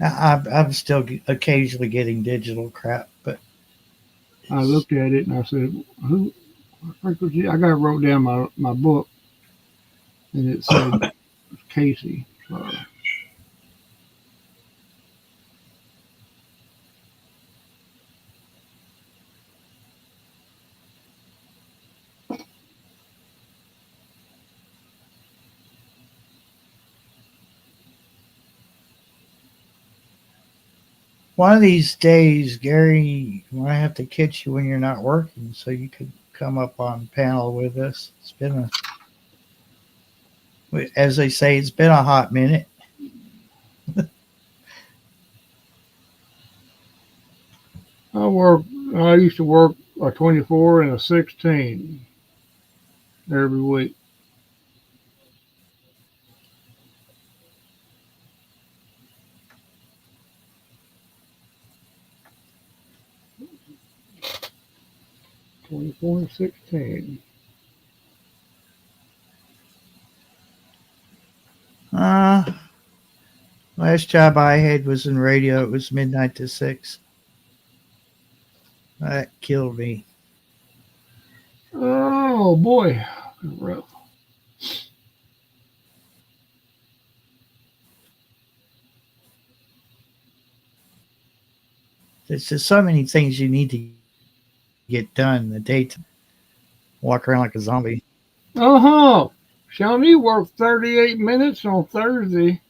I'm still occasionally getting digital crap, but I looked at it and I said, "Who frequency?" I got it wrote down my book, and it said Casey. So, one of these days, Gary, I have to catch you when you're not working, so you could come up on panel with us. It's been as they say, it's been a hot minute. I used to work a 24 and a 16 every week. '24 and 16. Uh, last job I had was in radio. It was midnight to 6. That killed me. Oh boy, rough. There's just so many things you need to get done in the daytime. Walk around like a zombie. Uh-huh. Shawnee worked 38 minutes on Thursday.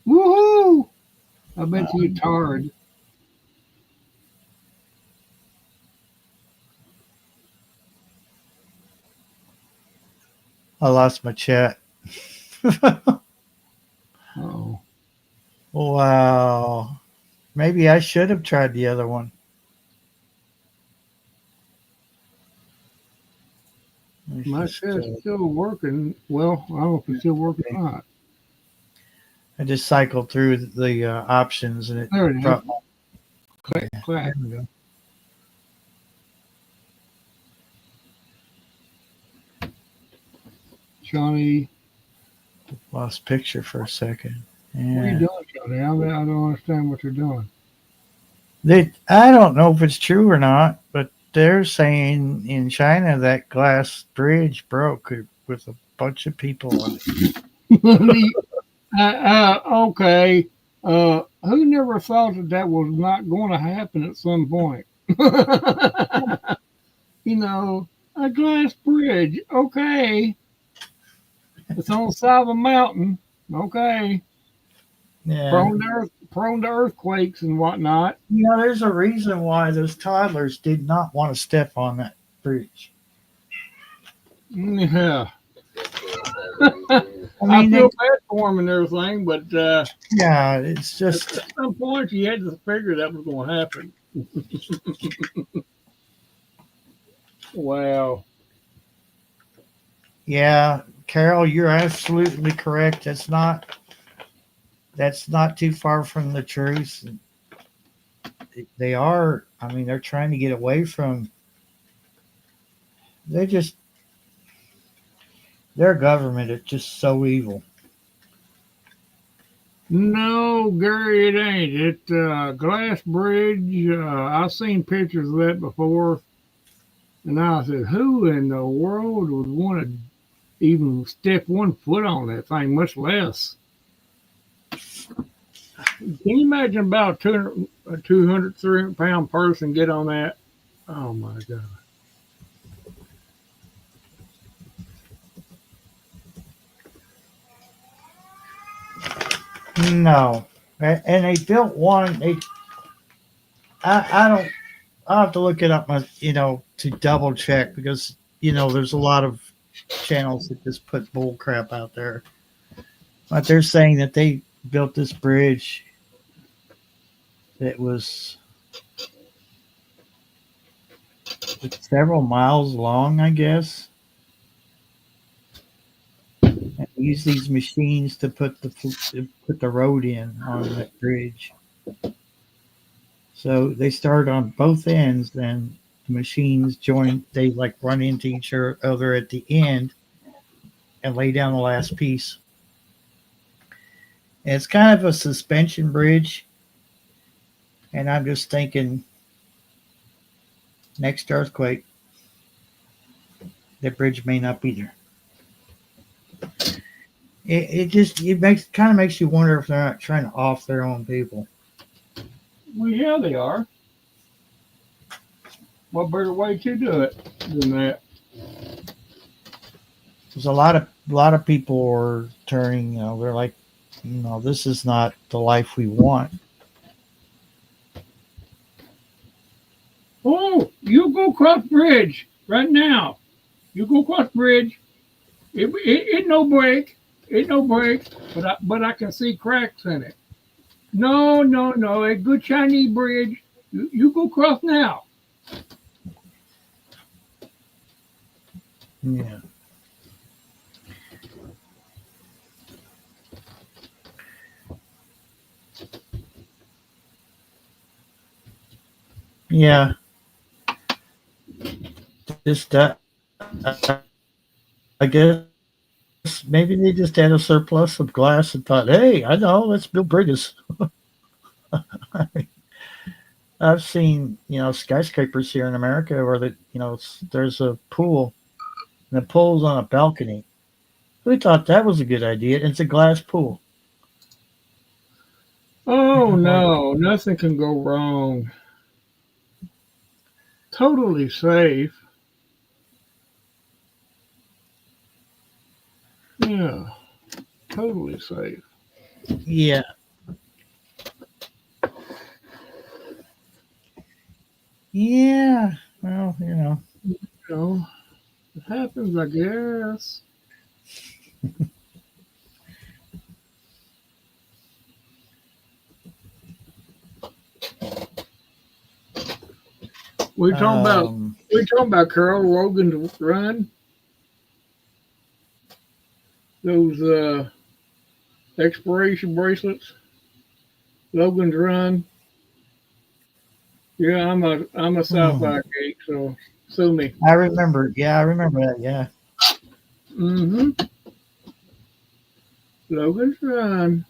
Woohoo! I bet you you're tired. I lost my chat. Oh. Wow. Maybe I should have tried the other one. My chat's still working. Well, I don't know if it's still working or not. I just cycled through the options and it There it is. brought Click, clack. there we go. Shawnee, Lost picture for a second. what are you Yeah. doing, Shawnee? I don't understand what you're doing. I don't know if it's true or not, but they're saying in China that glass bridge broke with a bunch of people on it. Okay. Who never thought that was not going to happen at some point? You know, a glass bridge. Okay. It's on the side of a mountain. Okay. Yeah. Prone to earthquakes and whatnot. You know, there's a reason why those toddlers did not want to step on that bridge. Yeah. I I mean, feel bad for them and everything, but yeah, it's just at some point you had to figure that was going to happen. Wow. yeah, Carol, you're absolutely correct. That's not too far from the truth. They are. I mean, they're trying to get away from. Their government is just so evil. No, Gary, it ain't. It Glass Bridge. I've seen pictures of that before, and I said, "Who in the world would want to even step 1 foot on that thing, much less?" Can you imagine about a 200, 300 pound person get on that? Oh my God. No. And they built one. I don't. I'll have to look it up, to double check because there's a lot of channels that just put bull crap out there. But they're saying that they built this bridge that was several miles long, I guess. And use these machines to put the road in on that bridge. So they start on both ends, and the machines join. They like run into each other at the end and lay down the last piece. And it's kind of a suspension bridge. And I'm just thinking, next earthquake, that bridge may not be there. It kind of makes you wonder if they're not trying to off their own people. Well, yeah, they are. What better way to do it than that? There's a lot of people are turning. They're like, this is not the life we want. Oh, you go across bridge right now. You go across bridge. It no break. It no break. But I can see cracks in it. No. A good Chinese bridge. You go across now. Yeah. Yeah. Just I guess maybe they just had a surplus of glass and thought, hey, I know, let's build bridges. I've seen, skyscrapers here in America where there's a pool and the pool's on a balcony. Who thought that was a good idea? It's a glass pool. Oh no, nothing can go wrong. Totally safe. Yeah, totally safe. Yeah. Yeah. Well, You know, it happens, I guess. We talking about Carl Logan's run. Those expiration bracelets. Logan's run. Yeah, I'm a Southside geek, so sue me. I remember. Yeah, I remember that. Yeah. Mm-hmm. Logan's run.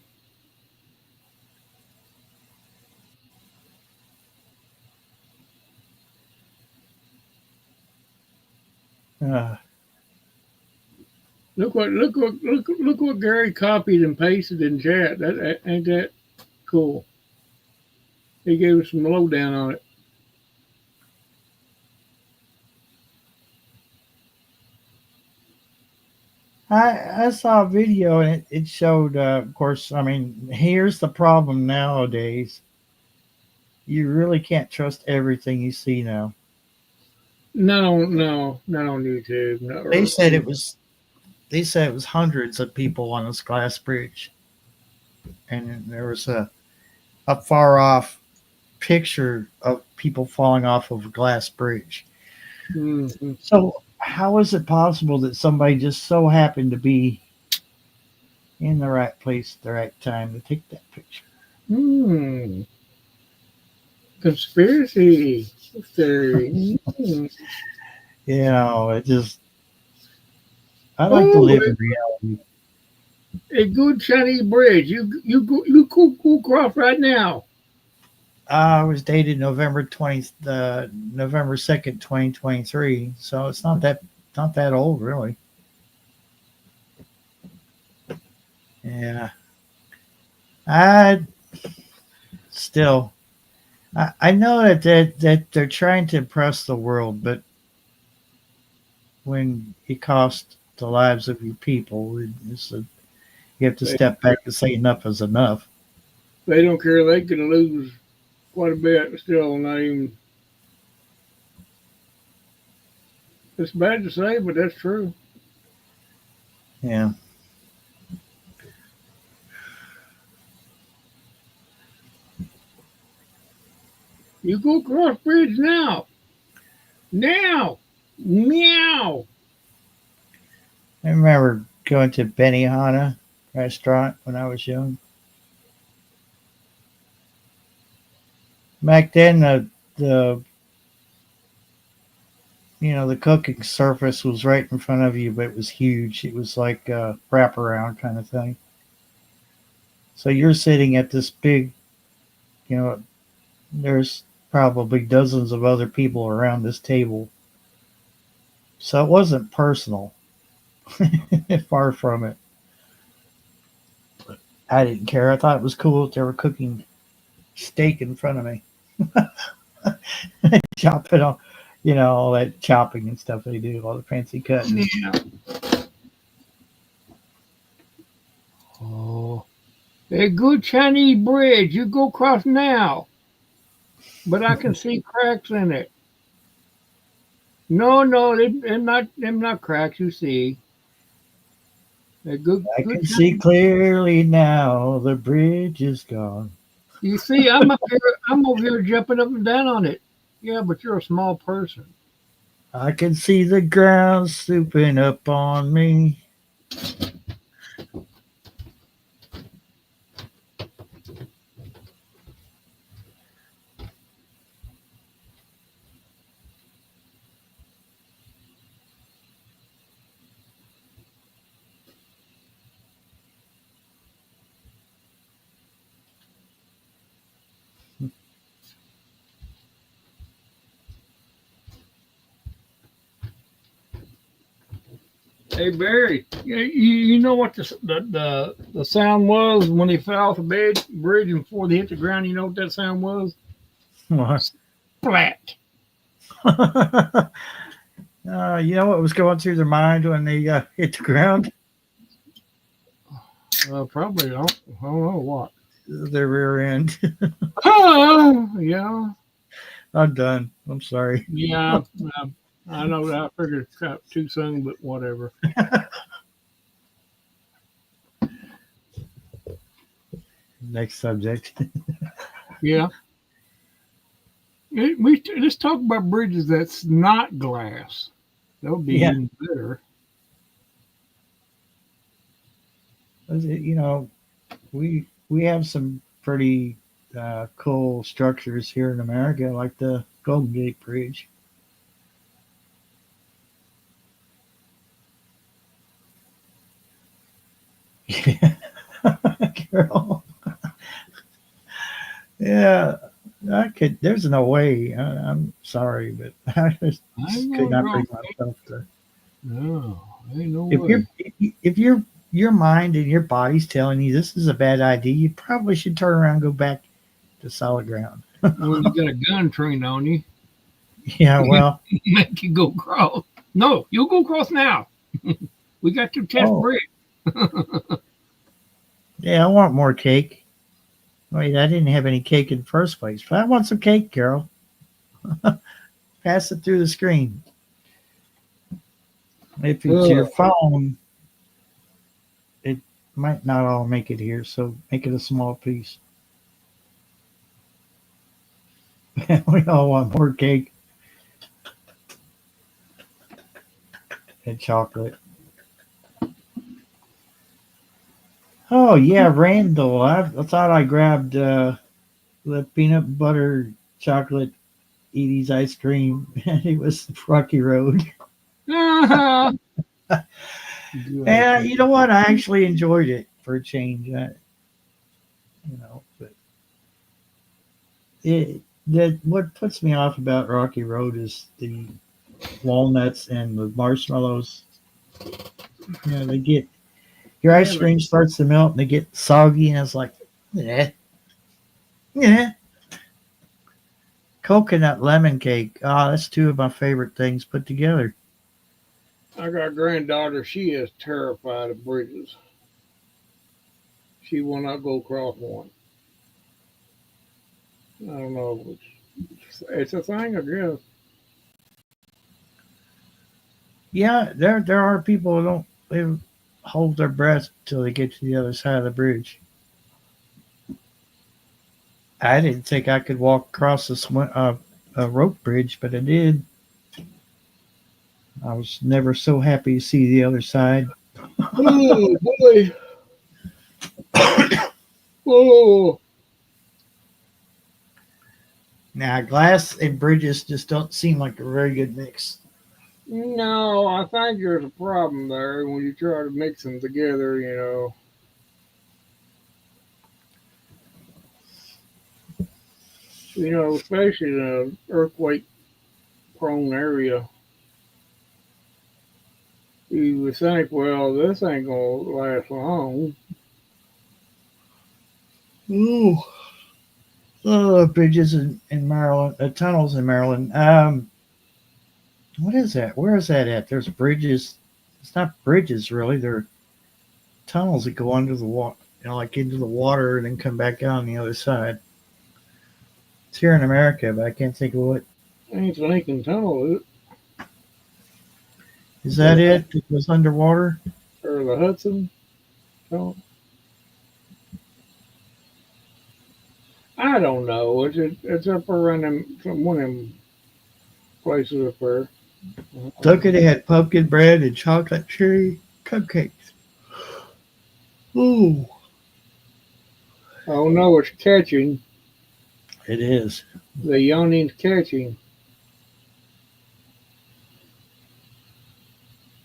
Look what Gary copied and pasted in chat. That ain't that cool. He gave us some lowdown on it. I saw a video and it showed, of course, I mean, here's the problem nowadays. You really can't trust everything you see now. No, not on YouTube. No, They said it was hundreds of people on this glass bridge. And there was a far off picture of people falling off of a glass bridge. Mm-hmm. So how is it possible that somebody just so happened to be in the right place at the right time to take that picture? Conspiracy theory. It just, I like to live in reality. A good Chinese bridge. You go across right now. I was dated November 2nd, 2023. So it's not that old, really. Yeah. I still, I know that they're trying to impress the world, but when it costs the lives of your people, you have to step back and say enough is enough. They don't care. They can lose quite a bit. Still, not even. It's bad to say, but that's true. Yeah. You go across bridge now. Now. Meow. I remember going to Benihana restaurant when I was young. Back then, the the cooking surface was right in front of you, but it was huge. It was like a wraparound kind of thing. So you're sitting at this big, you know, there's probably dozens of other people around this table. So it wasn't personal. Far from it. I didn't care. I thought it was cool that they were cooking steak in front of me. Chopping on, all that chopping and stuff they do, all the fancy cutting. Yeah. Oh. A good Chinese bridge. You go across now. But I can see cracks in it. No, they're not cracks. You see, they're good. I Good can see clearly now. The bridge is gone. You see, I'm up here. I'm over here jumping up and down on it. Yeah, but you're a small person. I can see the ground swooping up on me. Hey Barry, you know what the sound was when they fell off the bridge and before they hit the ground? You know what that sound was? What? Flat. You know what was going through their mind when they hit the ground? Probably. I don't know what. Their rear end. Oh, yeah. I'm done. I'm sorry. Yeah. I know that. I figured it's kind of too soon, but whatever. Next subject. Yeah. Let's talk about bridges that's not glass. That would be even better. We have some pretty cool structures here in America, like the Golden Gate Bridge. Yeah, girl. Yeah, I could. There's no way. I'm sorry, but I just could not bring myself to. No, ain't no If way. if your mind and your body's telling you this is a bad idea, you probably should turn around and go back to solid ground. When you got a gun trained on you, Yeah, well, make you go across. No, you go across now. We got to test bridge. yeah, I want more cake. Wait, I didn't have any cake in the first place, but I want some cake, Carol. Pass it through the screen. If it's your phone, it might not all make it here, so make it a small piece. We all want more cake and chocolate. Oh yeah, Randall. I thought I grabbed the peanut butter chocolate Edie's ice cream, and it was Rocky Road. Yeah, you know what? I actually enjoyed it for a change. But what puts me off about Rocky Road is the walnuts and the marshmallows. They get your ice cream starts to melt and they get soggy, and it's like, yeah, yeah. Coconut lemon cake. Oh, that's two of my favorite things put together. I got a granddaughter. She is terrified of bridges. She will not go across one. I don't know. It's a thing, I guess. Yeah, there are people who don't hold their breath till they get to the other side of the bridge. I didn't think I could walk across a rope bridge, but I did. I was never so happy to see the other side. Oh boy! Oh, Now, glass and bridges just don't seem like a very good mix. no, I think there's a problem there when you try to mix them together. Especially in an earthquake-prone area. You would think, well, this ain't gonna last long. Ooh. Oh, bridges in Maryland, tunnels in Maryland. What is that? Where is that at? There's bridges. It's not bridges, really. They're tunnels that go under the water, like into the water and then come back out on the other side. It's here in America, but I can't think of what. Ain't the Lincoln Tunnel, is it? Is that it? It goes underwater? Or the Hudson Tunnel? I don't know. It's up around one of them places up there. Look at it, had pumpkin bread and chocolate cherry cupcakes. Ooh. Oh no, it's catching. It is. The yawning's catching.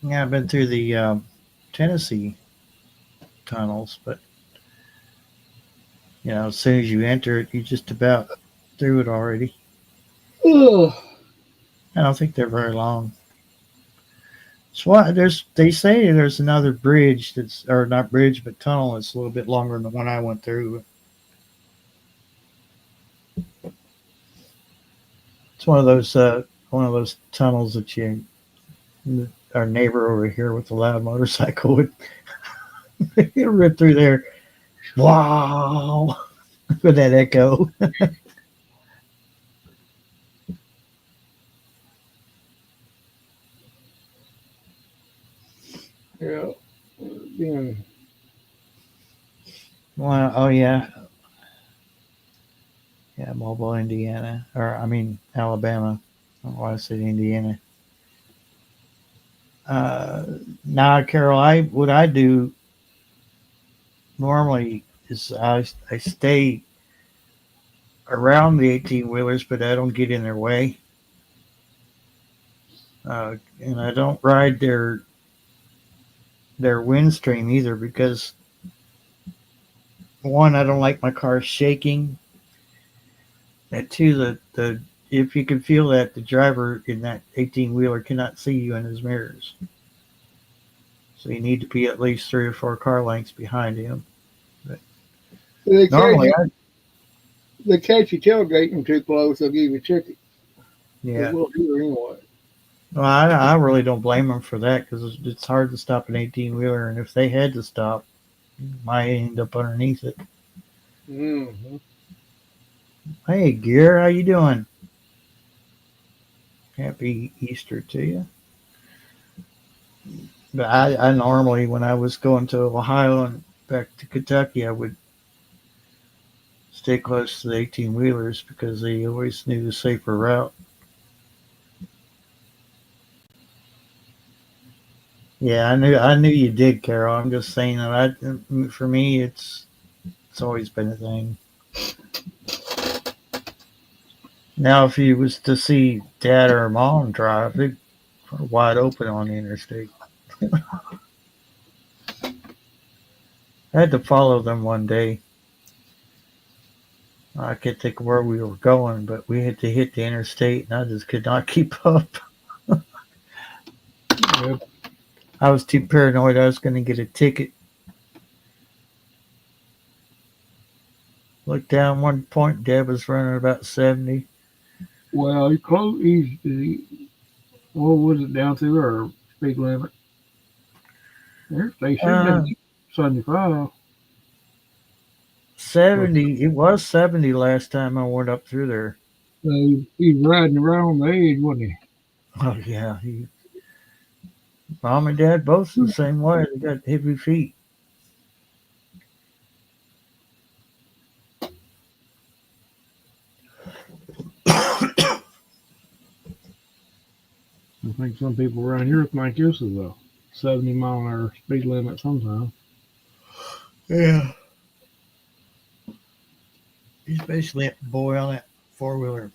Yeah, I've been through the Tennessee tunnels, but as soon as you enter it, you're just about through it already. Ugh. I don't think they're very long. So they say there's another bridge or not bridge, but tunnel that's a little bit longer than the one I went through. It's one of those tunnels that our neighbor over here with the loud motorcycle would rip through there. Wow, with that echo. Yeah. Well, oh yeah. Yeah, Mobile, Indiana. Alabama. I don't know why I said Indiana. Now, Carol, what I do normally is I stay around the 18-wheelers, but I don't get in their way. And I don't ride their windstream either because, one, I don't like my car shaking. And two, if you can feel that, the driver in that 18-wheeler cannot see you in his mirrors. So you need to be at least 3 or 4 car lengths behind him. But normally, they catch you tailgating too close, they'll give you a ticket. Yeah. We'll do it anyway. Well, I really don't blame them for that because it's hard to stop an 18-wheeler, and if they had to stop, you might end up underneath it. Mm-hmm. Hey, Gear, how you doing? Happy Easter to you. But I normally, when I was going to Ohio and back to Kentucky, I would stay close to the 18-wheelers because they always knew the safer route. Yeah, I knew you did, Carol. I'm just saying that for me, it's always been a thing. Now, if you was to see Dad or Mom drive, they're wide open on the interstate. I had to follow them one day. I can't think of where we were going, but we had to hit the interstate, and I just could not keep up. Yep. I was too paranoid I was going to get a ticket. Looked down one point, Deb was running about 70. Well, he closed. What was it down through our speed limit? They should have been 75. 70. It was 70 last time I went up through there. He's riding around the edge, wasn't he? Oh, yeah. Mom and Dad both the same way. They got heavy feet. I think some people around here think this is a 70-mile-an-hour speed limit sometimes. Yeah. He's basically a boy on that four-wheeler.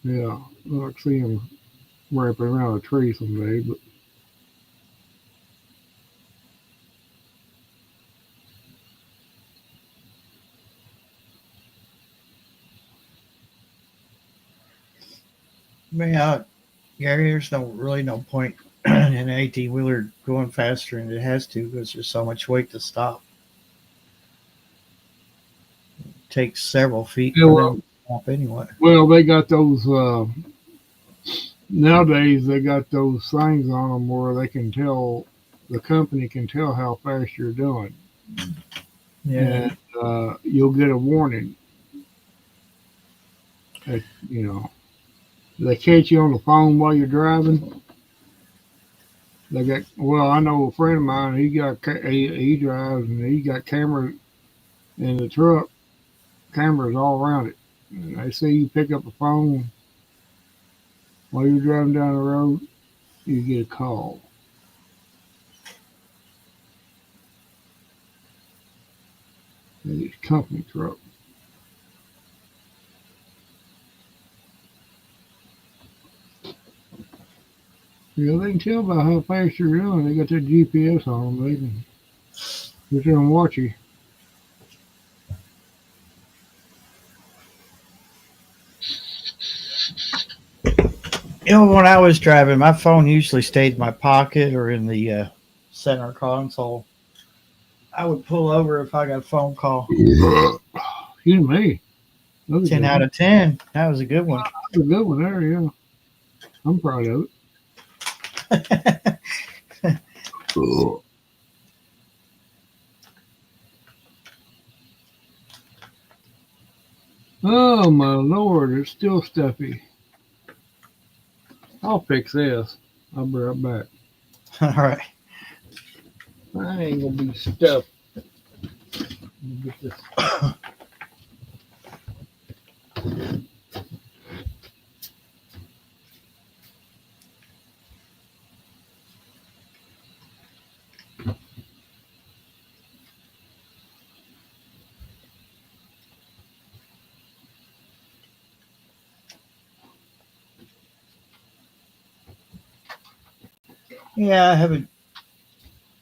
Yeah, I'd like to see him wrapping around a tree someday, but Yeah, Gary, there's no point in an 18-wheeler going faster than it has to because there's so much weight to stop. It takes several feet Yeah, for well- them to stop anyway. well, they got those nowadays. They got those things on them where they can tell the company can tell how fast you're doing, Yeah. and you'll get a warning. That, they catch you on the phone while you're driving. I know a friend of mine. He drives and he got cameras in the truck, cameras all around it. And they see you pick up a phone while you're driving down the road, you get a call. And it's a company truck. Yeah, they can tell by how fast you're doing. They got that GPS on them. They can sit there and watch you. When I was driving, my phone usually stayed in my pocket or in the center console. I would pull over if I got a phone call. Excuse me. 10 out of 10. That was a good one. That's a good one there, yeah. I'm proud of it. Oh my lord, it's still stuffy. I'll fix this. I'll be right back. All right. I ain't gonna be stuffed. Let me get this. Yeah, I haven't.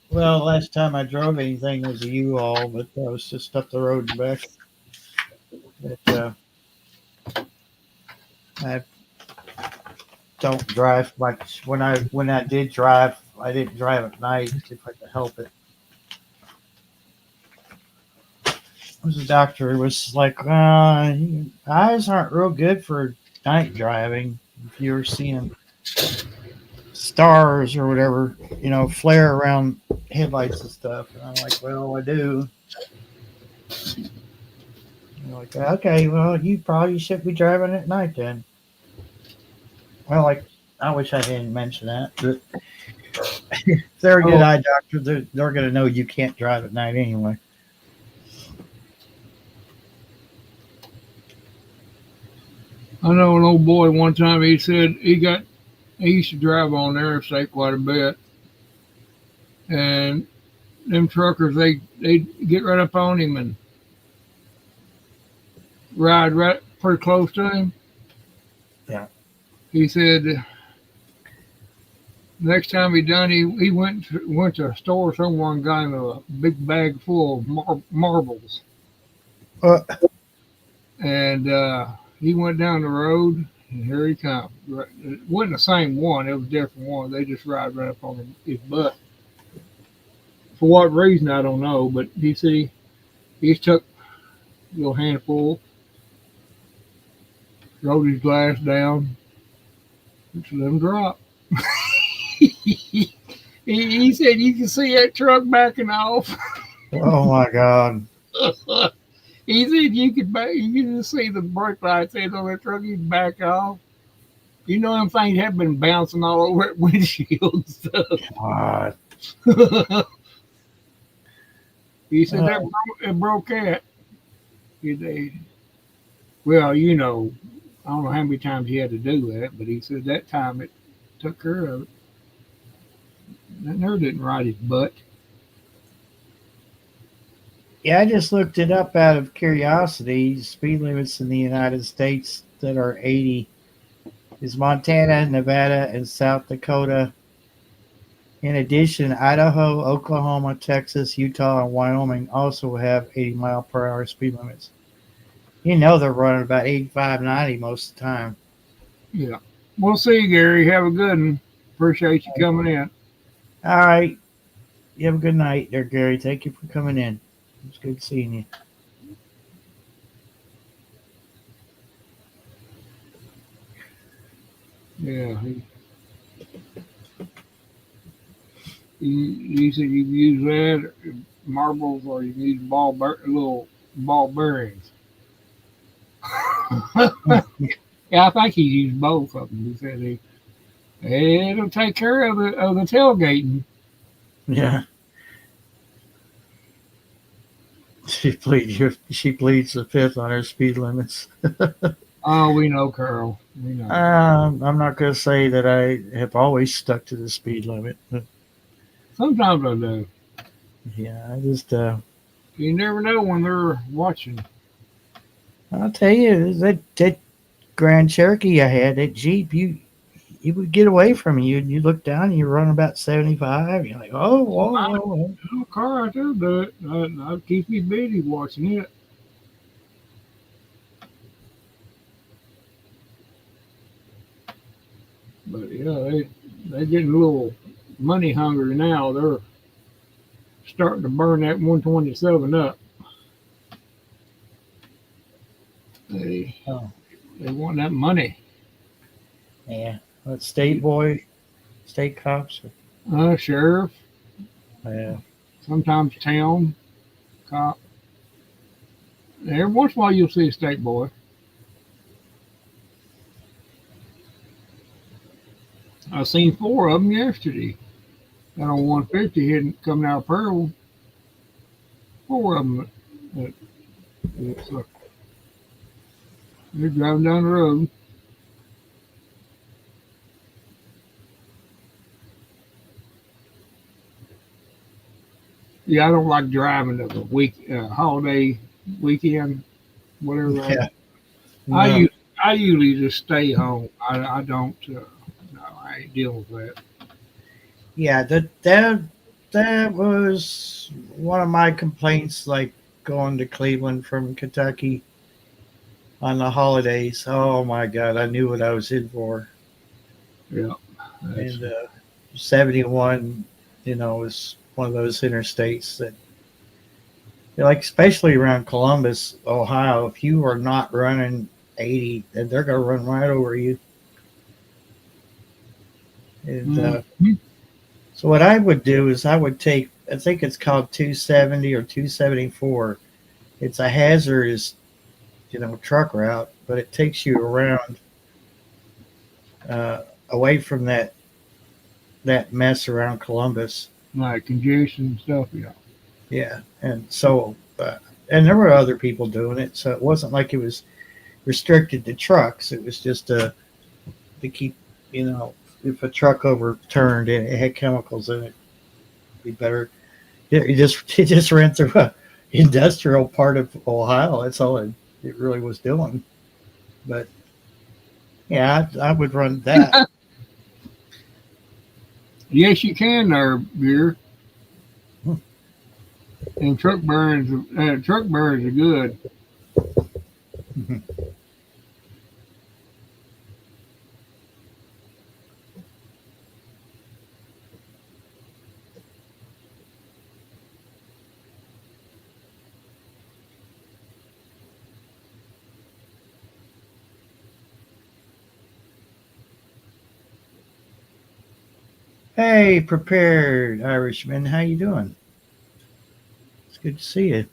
Well, last time I drove anything was a U-Haul, but that was just up the road and back. But I don't drive much. When I did drive, I didn't drive at night if I could help it. There was a doctor who was like, eyes aren't real good for night driving. If you're seeing stars or whatever, flare around headlights and stuff. And I'm like, well, I do. And they're like, okay, well, you probably should be driving at night then. Well, I wish I didn't mention that, but if they're a good eye doctor, they're going to know you can't drive at night anyway. I know an old boy one time, he said he used to drive on the interstate quite a bit. And them truckers, they get right up on him and ride right pretty close to him. Yeah. He said Next time he done, he went to a store somewhere and got him a big bag full of marbles. Uh, And he went down the road, and here he come. It wasn't the same one; it was a different one. They just ride right up on his butt. For what reason, I don't know. But he took a little handful, rolled his glass down, just let him drop. he said you can see that truck backing off. oh my God. He said you can just see the brake lights on that truck. He'd back off. You know them things have been bouncing all over that windshield and stuff. God. He said that broke that. Well, you know, I don't know how many times he had to do that, but he said that time it took care of it. That nerve didn't ride his butt. Yeah, I just looked it up out of curiosity. Speed limits in the United States that are 80 is Montana, Nevada, and South Dakota. In addition, Idaho, Oklahoma, Texas, Utah, and Wyoming also have 80-mile-per-hour speed limits. You know they're running about 85, 90 most of the time. Yeah. We'll see, Gary. Have a good one. Appreciate you coming in. All right. You have a good night there, Gary. Thank you for coming in. It's good seeing you. Yeah. You said you use that marbles or you use little ball bearings. Yeah, I think he used both of them. He said it'll take care of the tailgating. Yeah. She pleads the fifth on her speed limits. Oh, we know, Carl. We know. I'm not going to say that I have always stuck to the speed limit. But Sometimes I do. yeah, I just You never know when they're watching. I'll tell you that Grand Cherokee I had, that Jeep, you would get away from you. You look down and you run about 75. You're like, oh, whoa, whoa, whoa. No car, I do it. I keep me busy watching it. But yeah, they're getting a little money hungry now. They're starting to burn that 127 up. They Oh. they want that money. Yeah. But state cops. Sheriff, Yeah. sometimes town cop. Every once in a while you'll see a state boy. I seen 4 of them yesterday. Got on 150 heading coming out of Pearl. 4 of them. They're driving down the road. Yeah, I don't like driving of a holiday weekend, whatever. Yeah. I usually just stay home. I don't. No, I ain't dealing with that. Yeah, that was one of my complaints, like going to Cleveland from Kentucky on the holidays. Oh my God, I knew what I was in for. Yeah. And 71, is one of those interstates that, like, especially around Columbus, Ohio, if you are not running 80, then they're going to run right over you. And so what I would do is I would take, I think it's called 270 or 274. It's a hazardous, truck route, but it takes you around away from that mess around Columbus. Like congestion and stuff. Yeah. Yeah, and so and there were other people doing it, so it wasn't like it was restricted to trucks. It was just to keep, if a truck overturned and it had chemicals in it, it'd be better. It just ran through a industrial part of Ohio. That's all it really was doing. But yeah, I would run that. Yes, you can there, beer. And truck burns are good. Hey, prepared Irishman, how you doing? It's good to see you.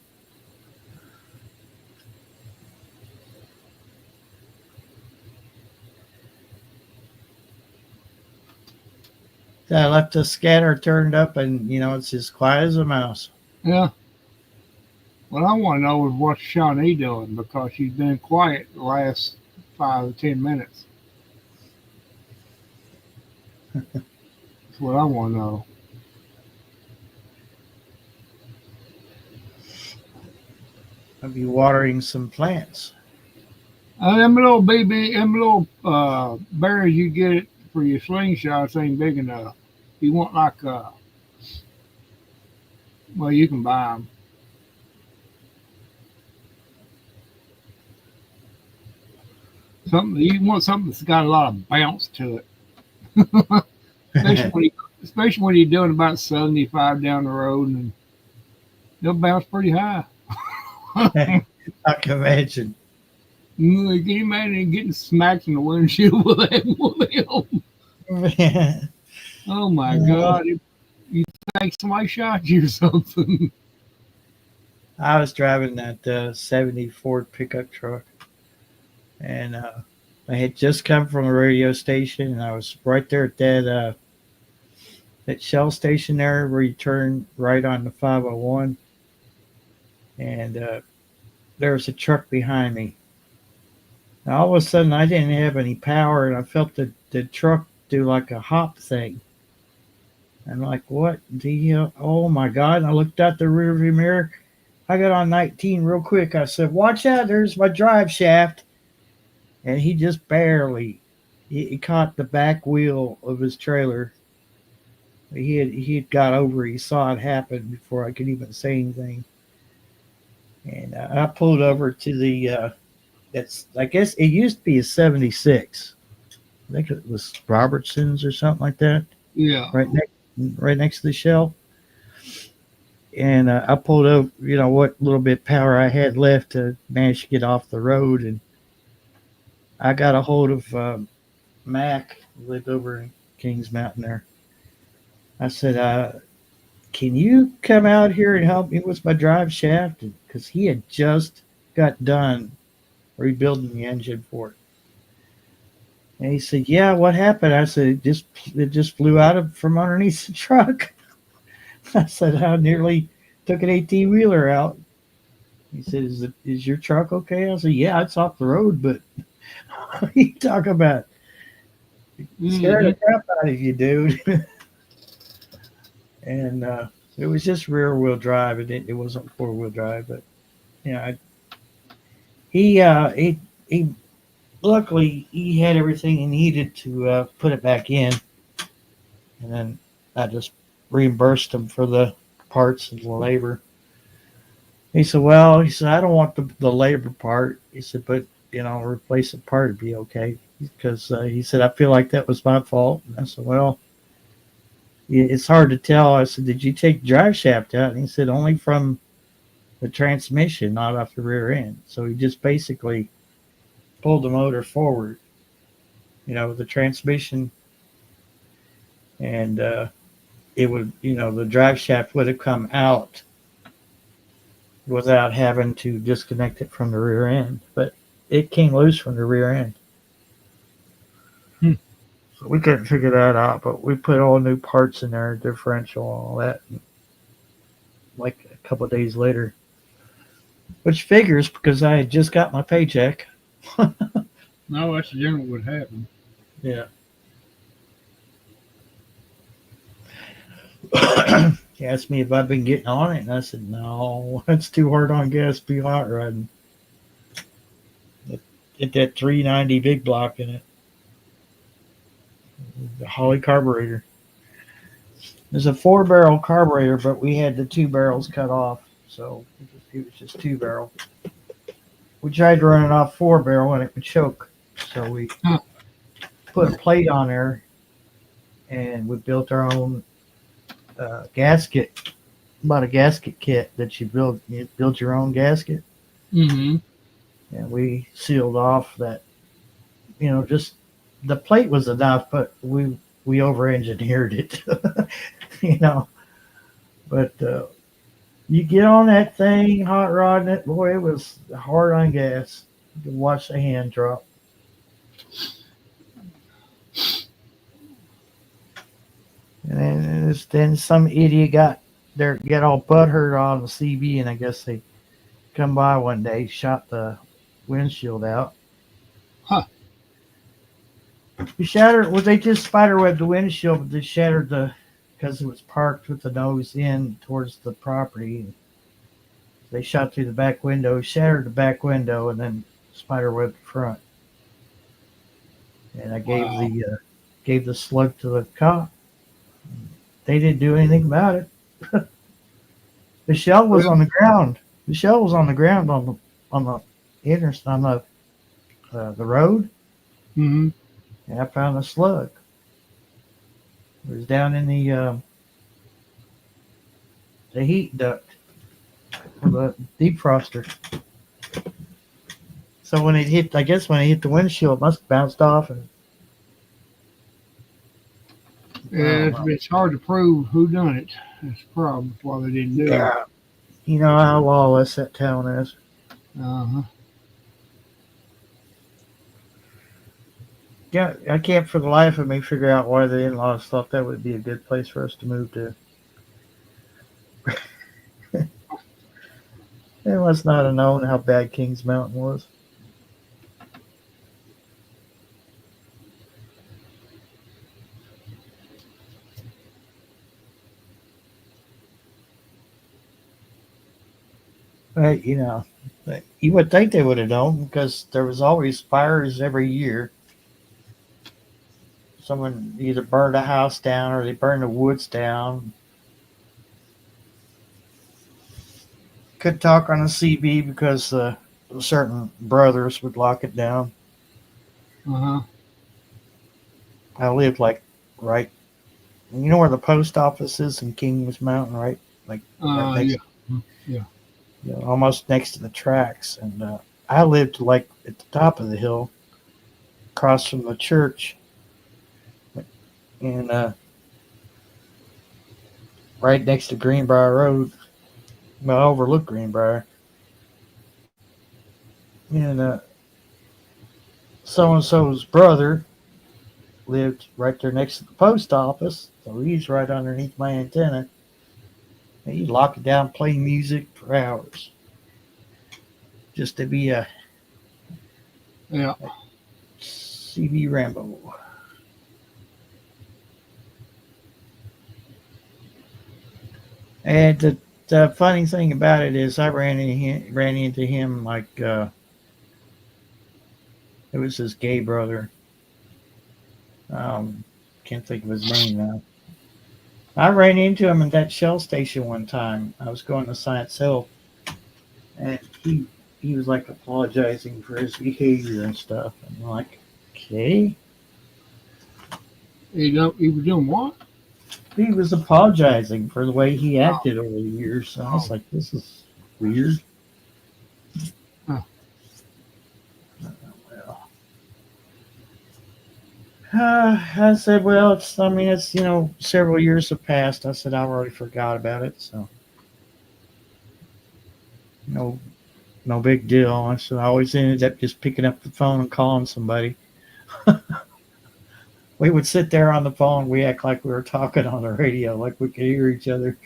I left the scanner turned up, and it's as quiet as a mouse. Yeah. What I want to know is what's Shawnee doing because she's been quiet the last 5 to 10 minutes. That's what I want to know. I'll be watering some plants. Them little berries you get for your slingshots ain't big enough. You want well, you can buy them. You want something that's got a lot of bounce to it, especially when you're doing about 75 down the road, and they'll bounce pretty high. I can imagine. Can you imagine getting smacked in the windshield with that wheel? Oh my God! You think somebody shot you or something? I was driving that 70 Ford pickup truck, and I had just come from a radio station, and I was right there at that Shell station there where you turn right on the 501, and there was a truck behind me. Now, all of a sudden, I didn't have any power, and I felt the truck do like a hop thing. I'm like, what the hell? Oh my God. And I looked out the rearview mirror. I got on 19 real quick. I said, watch out, there's my drive shaft. And he just barely, he caught the back wheel of his trailer. He had got over it. He saw it happen before I could even say anything. And I pulled over to I guess it used to be a 76. I think it was Robertson's or something like that. Yeah. Right next to the Shell. And I pulled over, what little bit power I had left to manage to get off the road. And I got a hold of Mac, who lived over in Kings Mountain there. I said, can you come out here and help me with my drive shaft? Because he had just got done rebuilding the engine for it. And he said, yeah, what happened? I said, it just flew out from underneath the truck. I said, I nearly took an 18-wheeler out. He said, is your truck okay? I said, yeah, it's off the road, but what are you talking about? Scared the crap out of you, dude. And it was just rear-wheel drive. It wasn't four-wheel drive, but he luckily he had everything he needed to put it back in, and then I just reimbursed him for the parts and the labor. He said, I don't want the labor part. He said, but replace the part would be okay, because he said, I feel like that was my fault. And I said, well, it's hard to tell. I said, did you take drive shaft out? And he said, only from the transmission, not off the rear end. So he just basically pulled the motor forward, the transmission, and it would, the drive shaft would have come out without having to disconnect it from the rear end, but it came loose from the rear end. So we couldn't figure that out, but we put all new parts in there, differential, all that, like a couple of days later, which figures because I had just got my paycheck. No, that's generally what happened. Yeah. He asked me if I've been getting on it, and I said, no, it's too hard on gas to be hot rodding. Get that 390 big block in it. The Holley carburetor. There's a 4-barrel carburetor, but we had the 2 barrels cut off, so it was just 2-barrel. We tried to run it off 4-barrel and it would choke, so we put a plate on there, and we built our own gasket. Bought a gasket kit that you build your own gasket, Mm-hmm. and we sealed off that. Just the plate was enough, but we over-engineered it. But you get on that thing, hot rodding it, boy, it was hard on gas. You could watch the hand drop. And then some idiot got all butthurt on the CB, and I guess they come by one day, shot the windshield out. Huh. They shattered. Well, they just spiderwebbed the windshield, but they shattered because it was parked with the nose in towards the property. They shot through the back window, shattered the back window, and then spiderwebbed the front. And I gave the slug to the cop. They didn't do anything about it. The shell was on the ground. The shell was on the ground on the road. Mm-hmm. And I found a slug. It was down in the heat duct for the defroster. So when it hit the windshield, it must have bounced off. And It's hard to prove who done it. That's the problem. That's why they didn't do it. You know how lawless that town is. Uh-huh. Yeah, I can't for the life of me figure out why the in-laws thought that would be a good place for us to move to. They must not have known how bad Kings Mountain was. But, you would think they would have known because there was always fires every year. Someone either burned a house down or they burned the woods down. Could talk on a CB because certain brothers would lock it down. Uh-huh. I lived right. You know where the post office is in Kings Mountain, right? Right next, almost next to the tracks. And I lived at the top of the hill, across from the church. And right next to Greenbrier Road. Well, I overlooked Greenbrier. And so-and-so's brother lived right there next to the post office. So he's right underneath my antenna. And he'd lock it down, play music for hours. Just to be a CB Rambo. And the funny thing about it is I ran into him it was his gay brother. Can't think of his name now. I ran into him at that Shell station one time. I was going to Science Hill, and he was apologizing for his behavior and stuff. And I'm like, okay. He was doing what? He was apologizing for the way he acted over the years. So I was like, this is weird. Huh. I said, well, it's several years have passed. I said, I already forgot about it. So no big deal. I said, I always ended up just picking up the phone and calling somebody. We would sit there on the phone. We act like we were talking on the radio, like we could hear each other.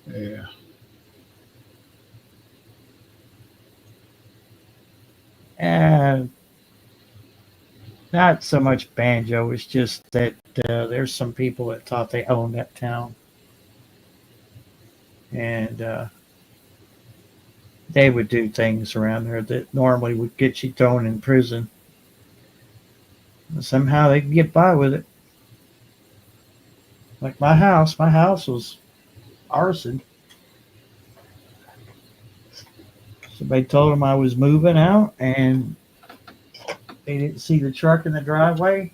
Yeah. And not so much banjo. It's just that there's some people that thought they owned that town. And they would do things around there that normally would get you thrown in prison. Somehow they can get by with it. Like my house was arson. Somebody told them I was moving out, and they didn't see the truck in the driveway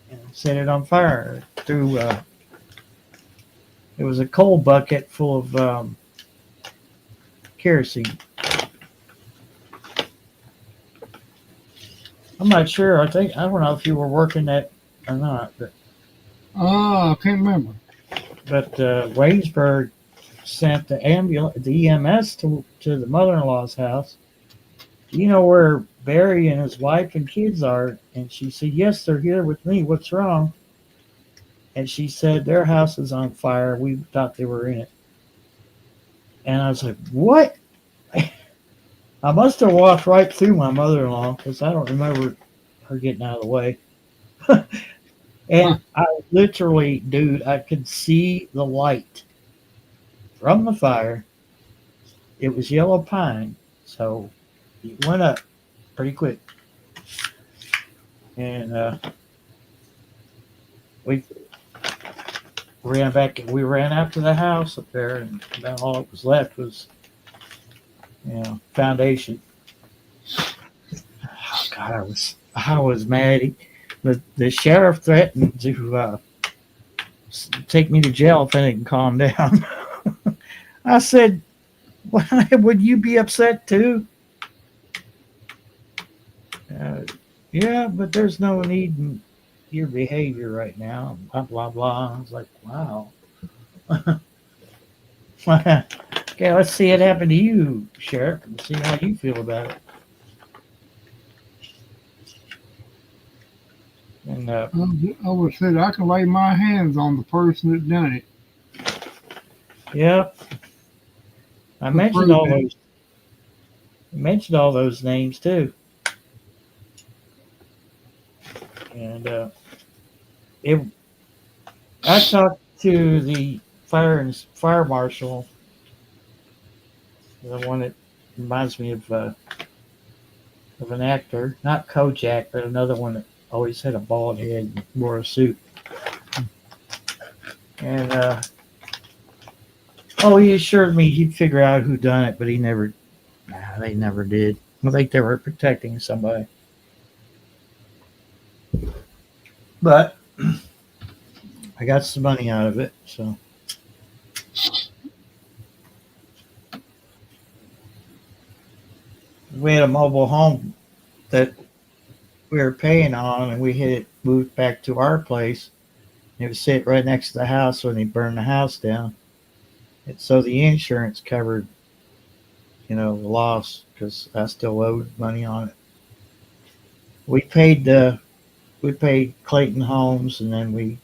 and set it on fire. Through it was a coal bucket full of kerosene. I'm not sure. I don't know if you were working that or not, but I can't remember. Waynesburg sent the EMS to the mother-in-law's house. You know where Barry and his wife and kids are? And she said, yes, they're here with me. What's wrong? And she said, their house is on fire. We thought they were in it. And I was like, what? I must have walked right through my mother-in-law because I don't remember her getting out of the way. And I literally, dude, I could see the light from the fire. It was yellow pine, so it went up pretty quick. And we ran back. We ran after the house up there, and about all that was left was, foundation. Oh God, I was mad. The sheriff threatened to take me to jail if I didn't calm down. I said, well, would you be upset too? Yeah, but there's no need in your behavior right now. Blah, blah, blah. I was like, wow. Okay, let's see it happen to you, Sheriff, and see how you feel about it. And I would have said I can lay my hands on the person that done it. yeah, I mentioned all those names too. And I talked to the fire marshal, the one that reminds me of an actor, not Kojak, but another one that always had a bald head and wore a suit. And he assured me he'd figure out who done it, but they never did. I think they were protecting somebody. But I got some money out of it, so. We had a mobile home that we were paying on, and we had it moved back to our place. It was sitting right next to the house when they burned the house down. And so the insurance covered, the loss, because I still owed money on it. We paid Clayton Homes, and then we,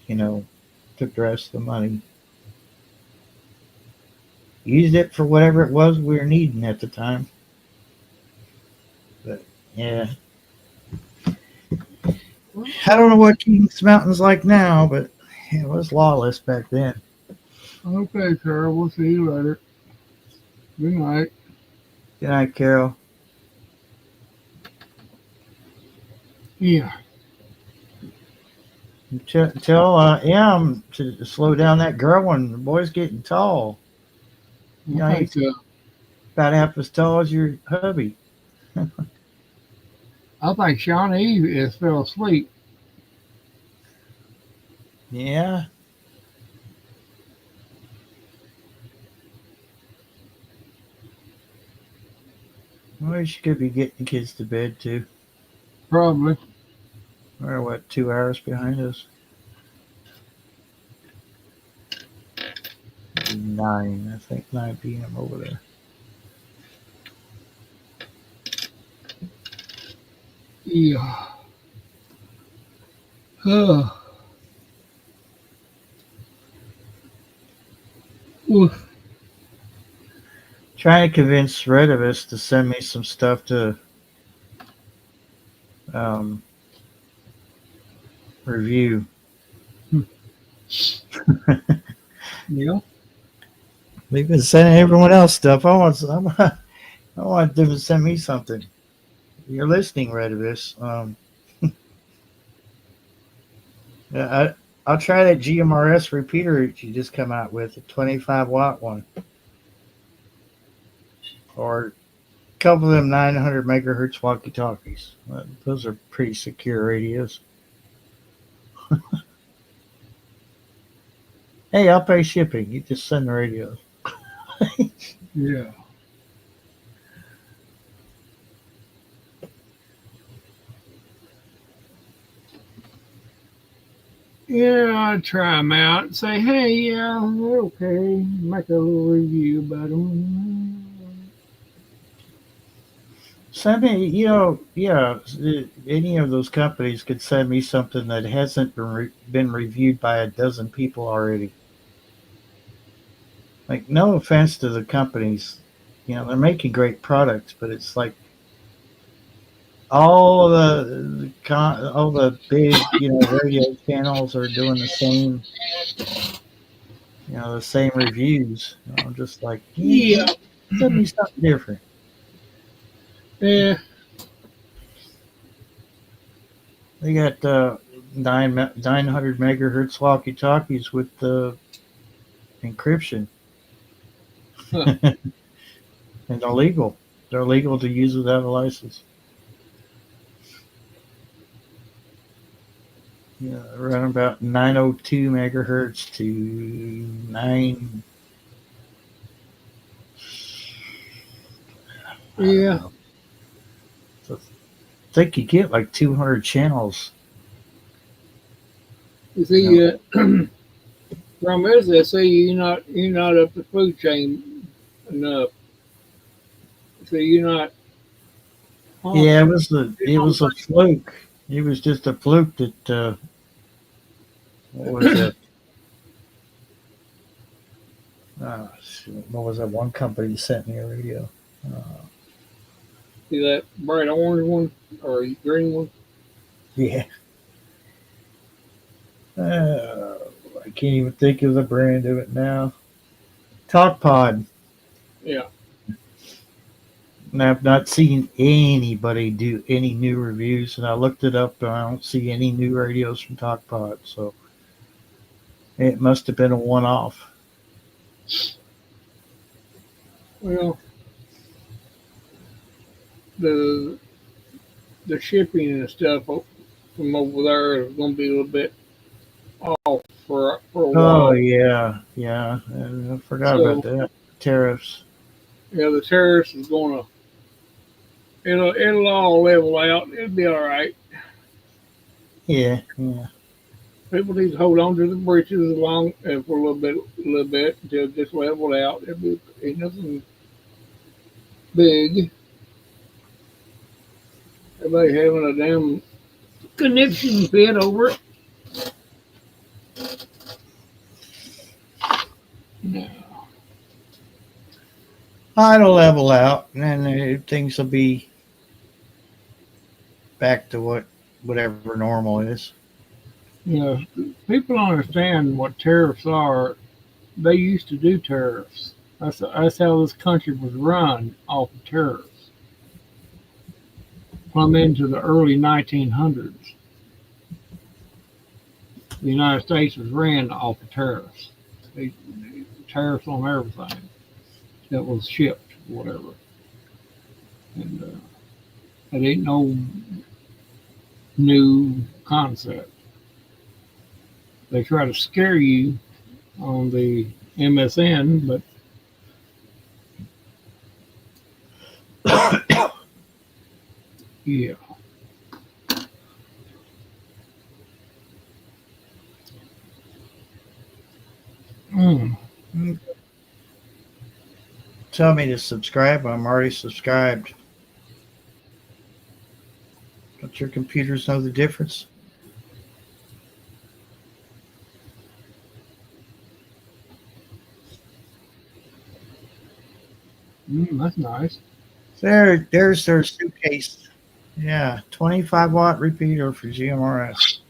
took the rest of the money. Used it for whatever it was we were needing at the time. But yeah. I don't know what Kings Mountain's like now, but it was lawless back then. Okay, Carol, we'll see you later. Good night. Good night, Carol. Yeah. Tell M to slow down that girl when the boy's getting tall. Okay, He's about half as tall as your hubby. I think Shawnee has fell asleep. Yeah. Well, she could be getting the kids to bed too. Probably. We're 2 hours behind us? 9, I think 9 p.m. over there. Yeah. Oof. Trying to convince Redivus to send me some stuff to review. Yeah. They've been sending everyone else stuff. I want them to send me something. You're listening, Redivus. I'll try that GMRS repeater that you just come out with, a 25-watt one, or a couple of them 900 megahertz walkie-talkies. Those are pretty secure radios. Hey, I'll pay shipping. You just send the radios. Yeah. Yeah, I'd try them out and say, hey, yeah, they're okay. Make a little review about them. Send me, any of those companies could send me something that hasn't been reviewed by a dozen people already. Like, no offense to the companies, they're making great products, but it's like all the big, radio channels are doing the same reviews. I'm just like, Yeah. send me something different. Yeah. They got 900 megahertz walkie talkies with the encryption. Huh. And they're legal. They're legal to use without a license. Yeah, around about 902 megahertz to 9. Yeah. So I think you get like 200 channels. You see, problem is, they say you're not up the food chain enough. So you're not. Yeah, it was a fluke. It was just a fluke that. What was it? What was that one company sent me a radio? See that bright orange one or green one? Yeah. I can't even think of the brand of it now. TalkPod. Yeah. And I've not seen anybody do any new reviews, and I looked it up, and I don't see any new radios from TalkPod. So it must have been a one-off. Well, the shipping and stuff from over there is going to be a little bit off for a while. Oh yeah. I forgot about that. Tariffs. Yeah, the tariffs is going to. It'll all level out. It'll be all right. Yeah. People need to hold on to the britches for a little bit until it gets leveled out. Ain't nothing big. Everybody having a damn conniption fit over it. No. It'll level out, and then things will be back to whatever normal is. Yeah, people don't understand what tariffs are. They used to do tariffs. That's how this country was run, off of tariffs. From into the early 1900s, the United States was ran off of tariffs. Tariffs on everything that was shipped, whatever. And it ain't no new concept. They try to scare you on the MSN, but yeah. Tell me to subscribe. I'm already subscribed. Don't your computers know the difference? That's nice. There's their suitcase. Yeah, 25-watt repeater for GMRS.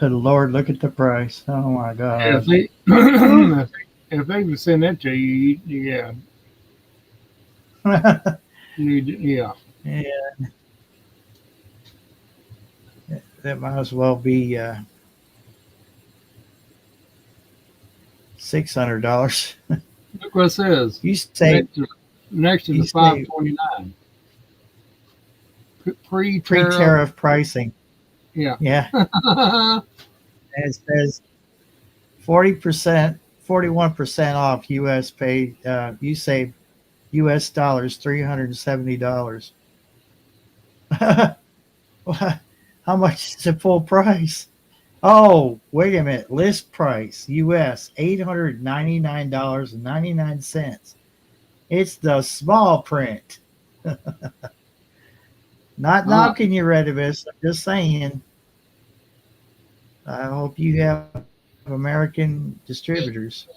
Lord, look at the price. Oh my God. If they can send that to you, yeah. Yeah. Yeah. that might as well be $600. Look what it says. You say Next to you the say 529. Pre-tariff. pre-tariff pricing. Yeah. Yeah, and it says 40%, 41% off U.S. pay. You save U.S. dollars $370. How much is the full price? Oh, wait a minute. List price U.S. $899.99. It's the small print. Not knocking you, Redibus. I'm just saying. I hope you have American distributors.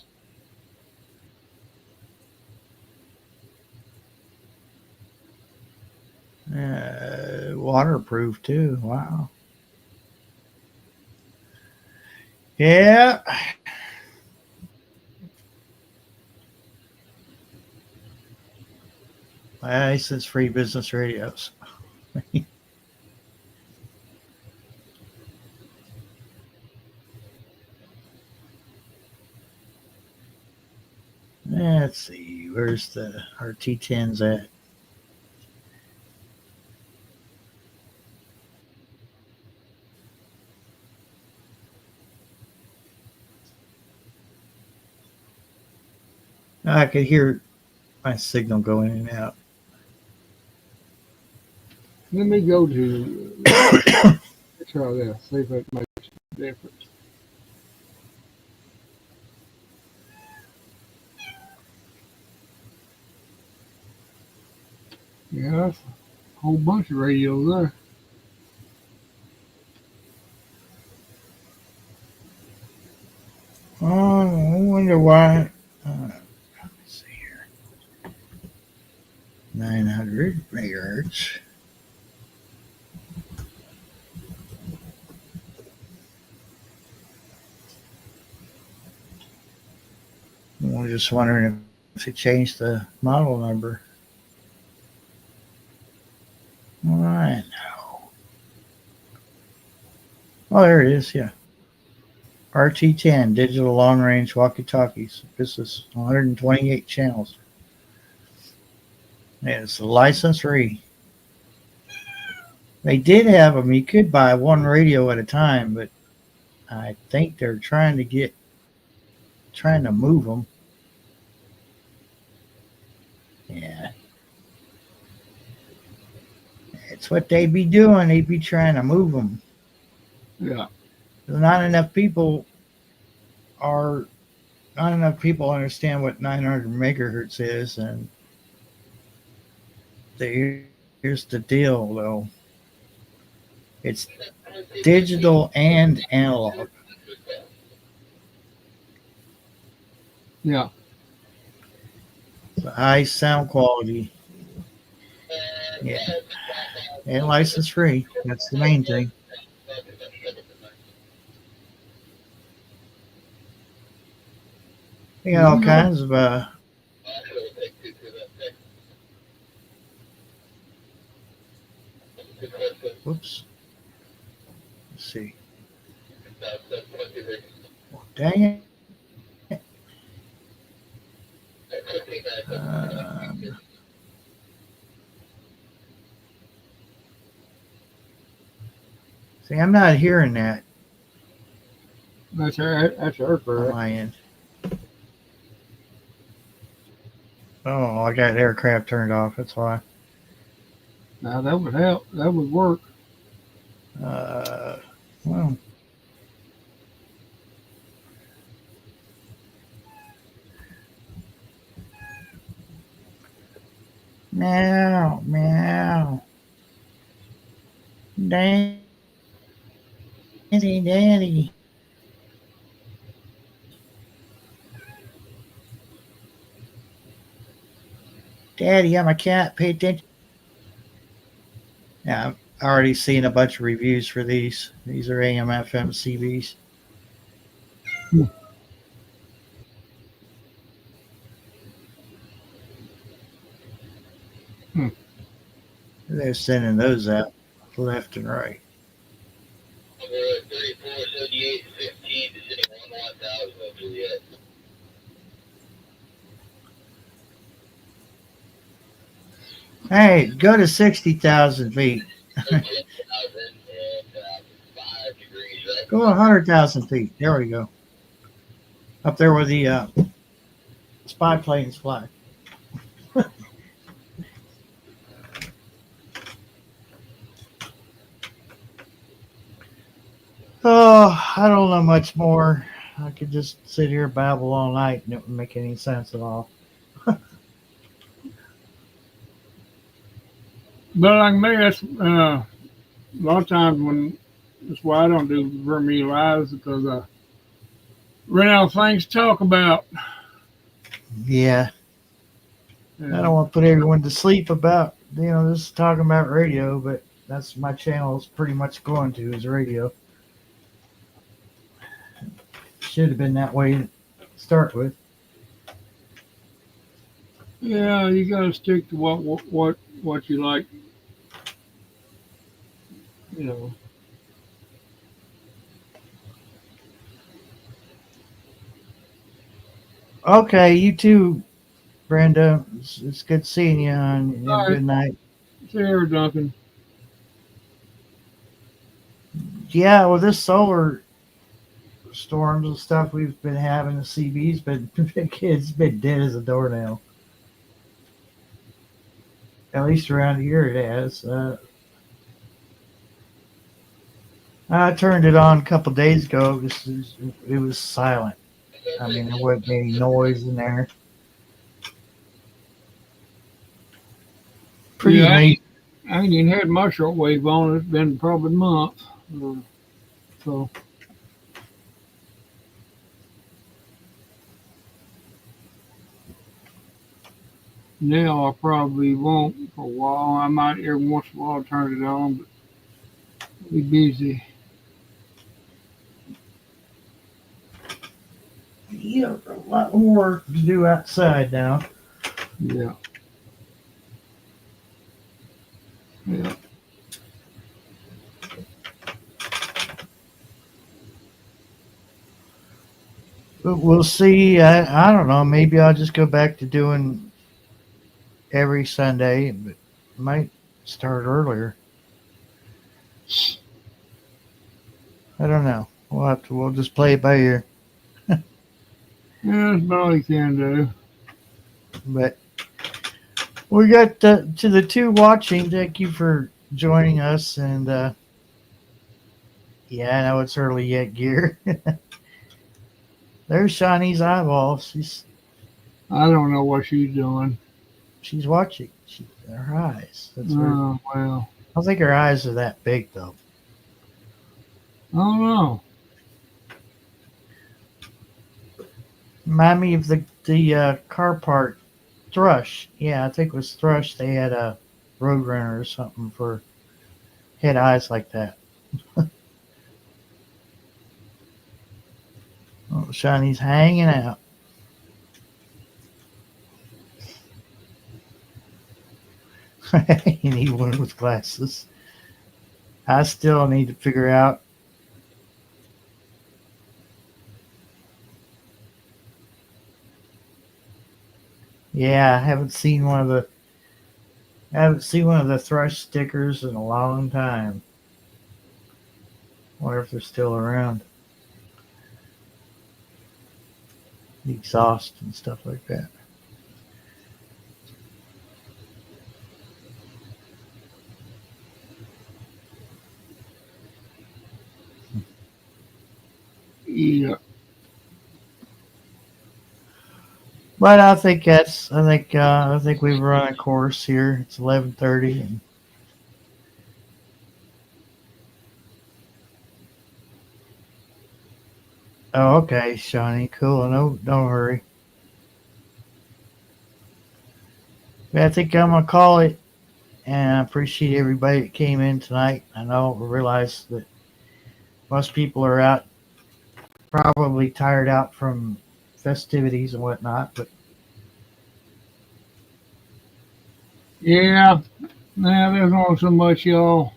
Waterproof too. Wow. Yeah. License free business radios. Let's see. Where's the our T10s at? I could hear my signal going in and out. Let me go to try this. See if it makes a difference. Yeah, that's a whole bunch of radios there. Oh, I wonder why. Let's see here. 900 megahertz. I'm just wondering if it changed the model number. All right. Oh, there it is. Yeah. RT10 digital long range walkie talkies. This is 128 channels. And it's license free. They did have them. You could buy one radio at a time, but I think they're trying to move them. Yeah. It's what they'd be doing. They'd be trying to move them. Yeah. Not enough people understand what 900 megahertz is, and here's the deal, though. It's digital and analog. Yeah. So high sound quality. Yeah. And license free. That's the main thing. They got all kinds of whoops. Let's see. Oh, dang it. See, I'm not hearing that That's her on correct. my end. Oh, I got aircraft turned off. That's why. Now that would help. That would work. Well. Meow, meow. Daddy, daddy. Daddy, I'm a cat. Pay attention. Yeah, I've already seen a bunch of reviews for these. These are AM, FM, CBs. They're sending those out left and right. Hey, go to 60,000 feet. Go 100,000 feet. There we go. Up there where the spy planes fly. Oh, I don't know much more. I could just sit here and babble all night and it wouldn't make any sense at all. But like me, that's a lot of times when that's why I don't do very many lives because I run out of things to talk about. Yeah, I And, don't want to put everyone to sleep about, this is talking about radio, but that's my channel is pretty much going to is radio. Should have been that way to start with. yeah, you got to stick to what you like. You know. Okay, you too, Brenda. It's good seeing you, and have All a right. good night. See you, Duncan. Yeah, well, this solar storms and stuff we've been having, the CB's been kids been dead as a doornail. At least around here it has. I turned it on a couple days ago. It was silent. I mean, there wasn't any noise in there. Pretty Yeah, amazing. I ain't even had my shortwave on. It's been probably a month. So now I probably won't for a while. I might every once in a while turn it on, but be busy. You have a lot more to do outside now. Yeah. Yeah. But we'll see. I don't know. Maybe I'll just go back to doing every Sunday, but might start earlier. I don't know. We'll just play it by ear. Yeah, that's about all you can do. But we got to the two watching. Thank you for joining us. And yeah, I know it's early yet, Gear. There's Shawnee's eyeball. I don't know what she's doing. She's watching. Her eyes. That's her. Oh, well. I don't think her eyes are that big though. I don't know. Remind me of the car part Thrush. Yeah, I think it was Thrush. They had a Roadrunner or something for had eyes like that. Oh, Shiny's hanging out. You need one with glasses. I still need to figure out. Yeah, I haven't seen one of the Thrush stickers in a long time. Wonder if they're still around. The exhaust and stuff like that. Yeah. But I think we've run a course here. It's 11:30 and oh, okay, Shawnee, cool. No, don't hurry. But I think I'm gonna call it, and I appreciate everybody that came in tonight. I know I realize that most people are out, probably tired out from festivities and whatnot, but Yeah. Nah, there's only so much y'all.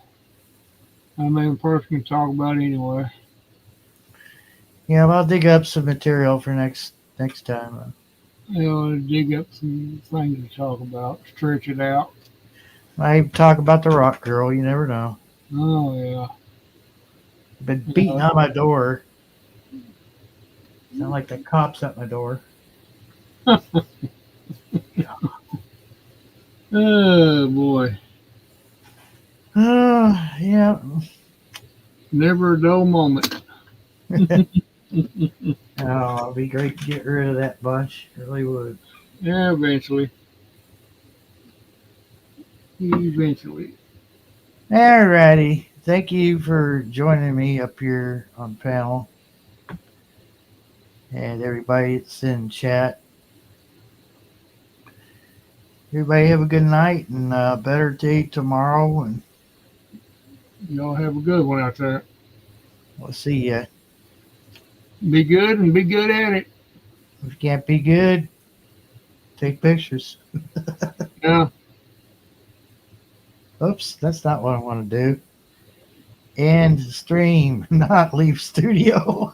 I mean, a person can talk about anyway. Yeah, well, I'll dig up some material for next time. Dig up some things to talk about, stretch it out. I talk about the rock girl. You never know. Oh yeah. Been beating on my door. Sound like the cops at my door. Oh boy, Oh, yeah. never a dull moment. Oh, it'd be great to get rid of that bunch. It really would. Yeah, eventually. Eventually. Alrighty. Thank you for joining me up here on panel. And everybody that's in chat. Everybody have a good night and better day tomorrow. And Y'all have a good one out there. we'll see ya. Be good and be good at it. If you can't be good, take pictures. Yeah. Oops, that's not what I want to do. End stream, not leave studio.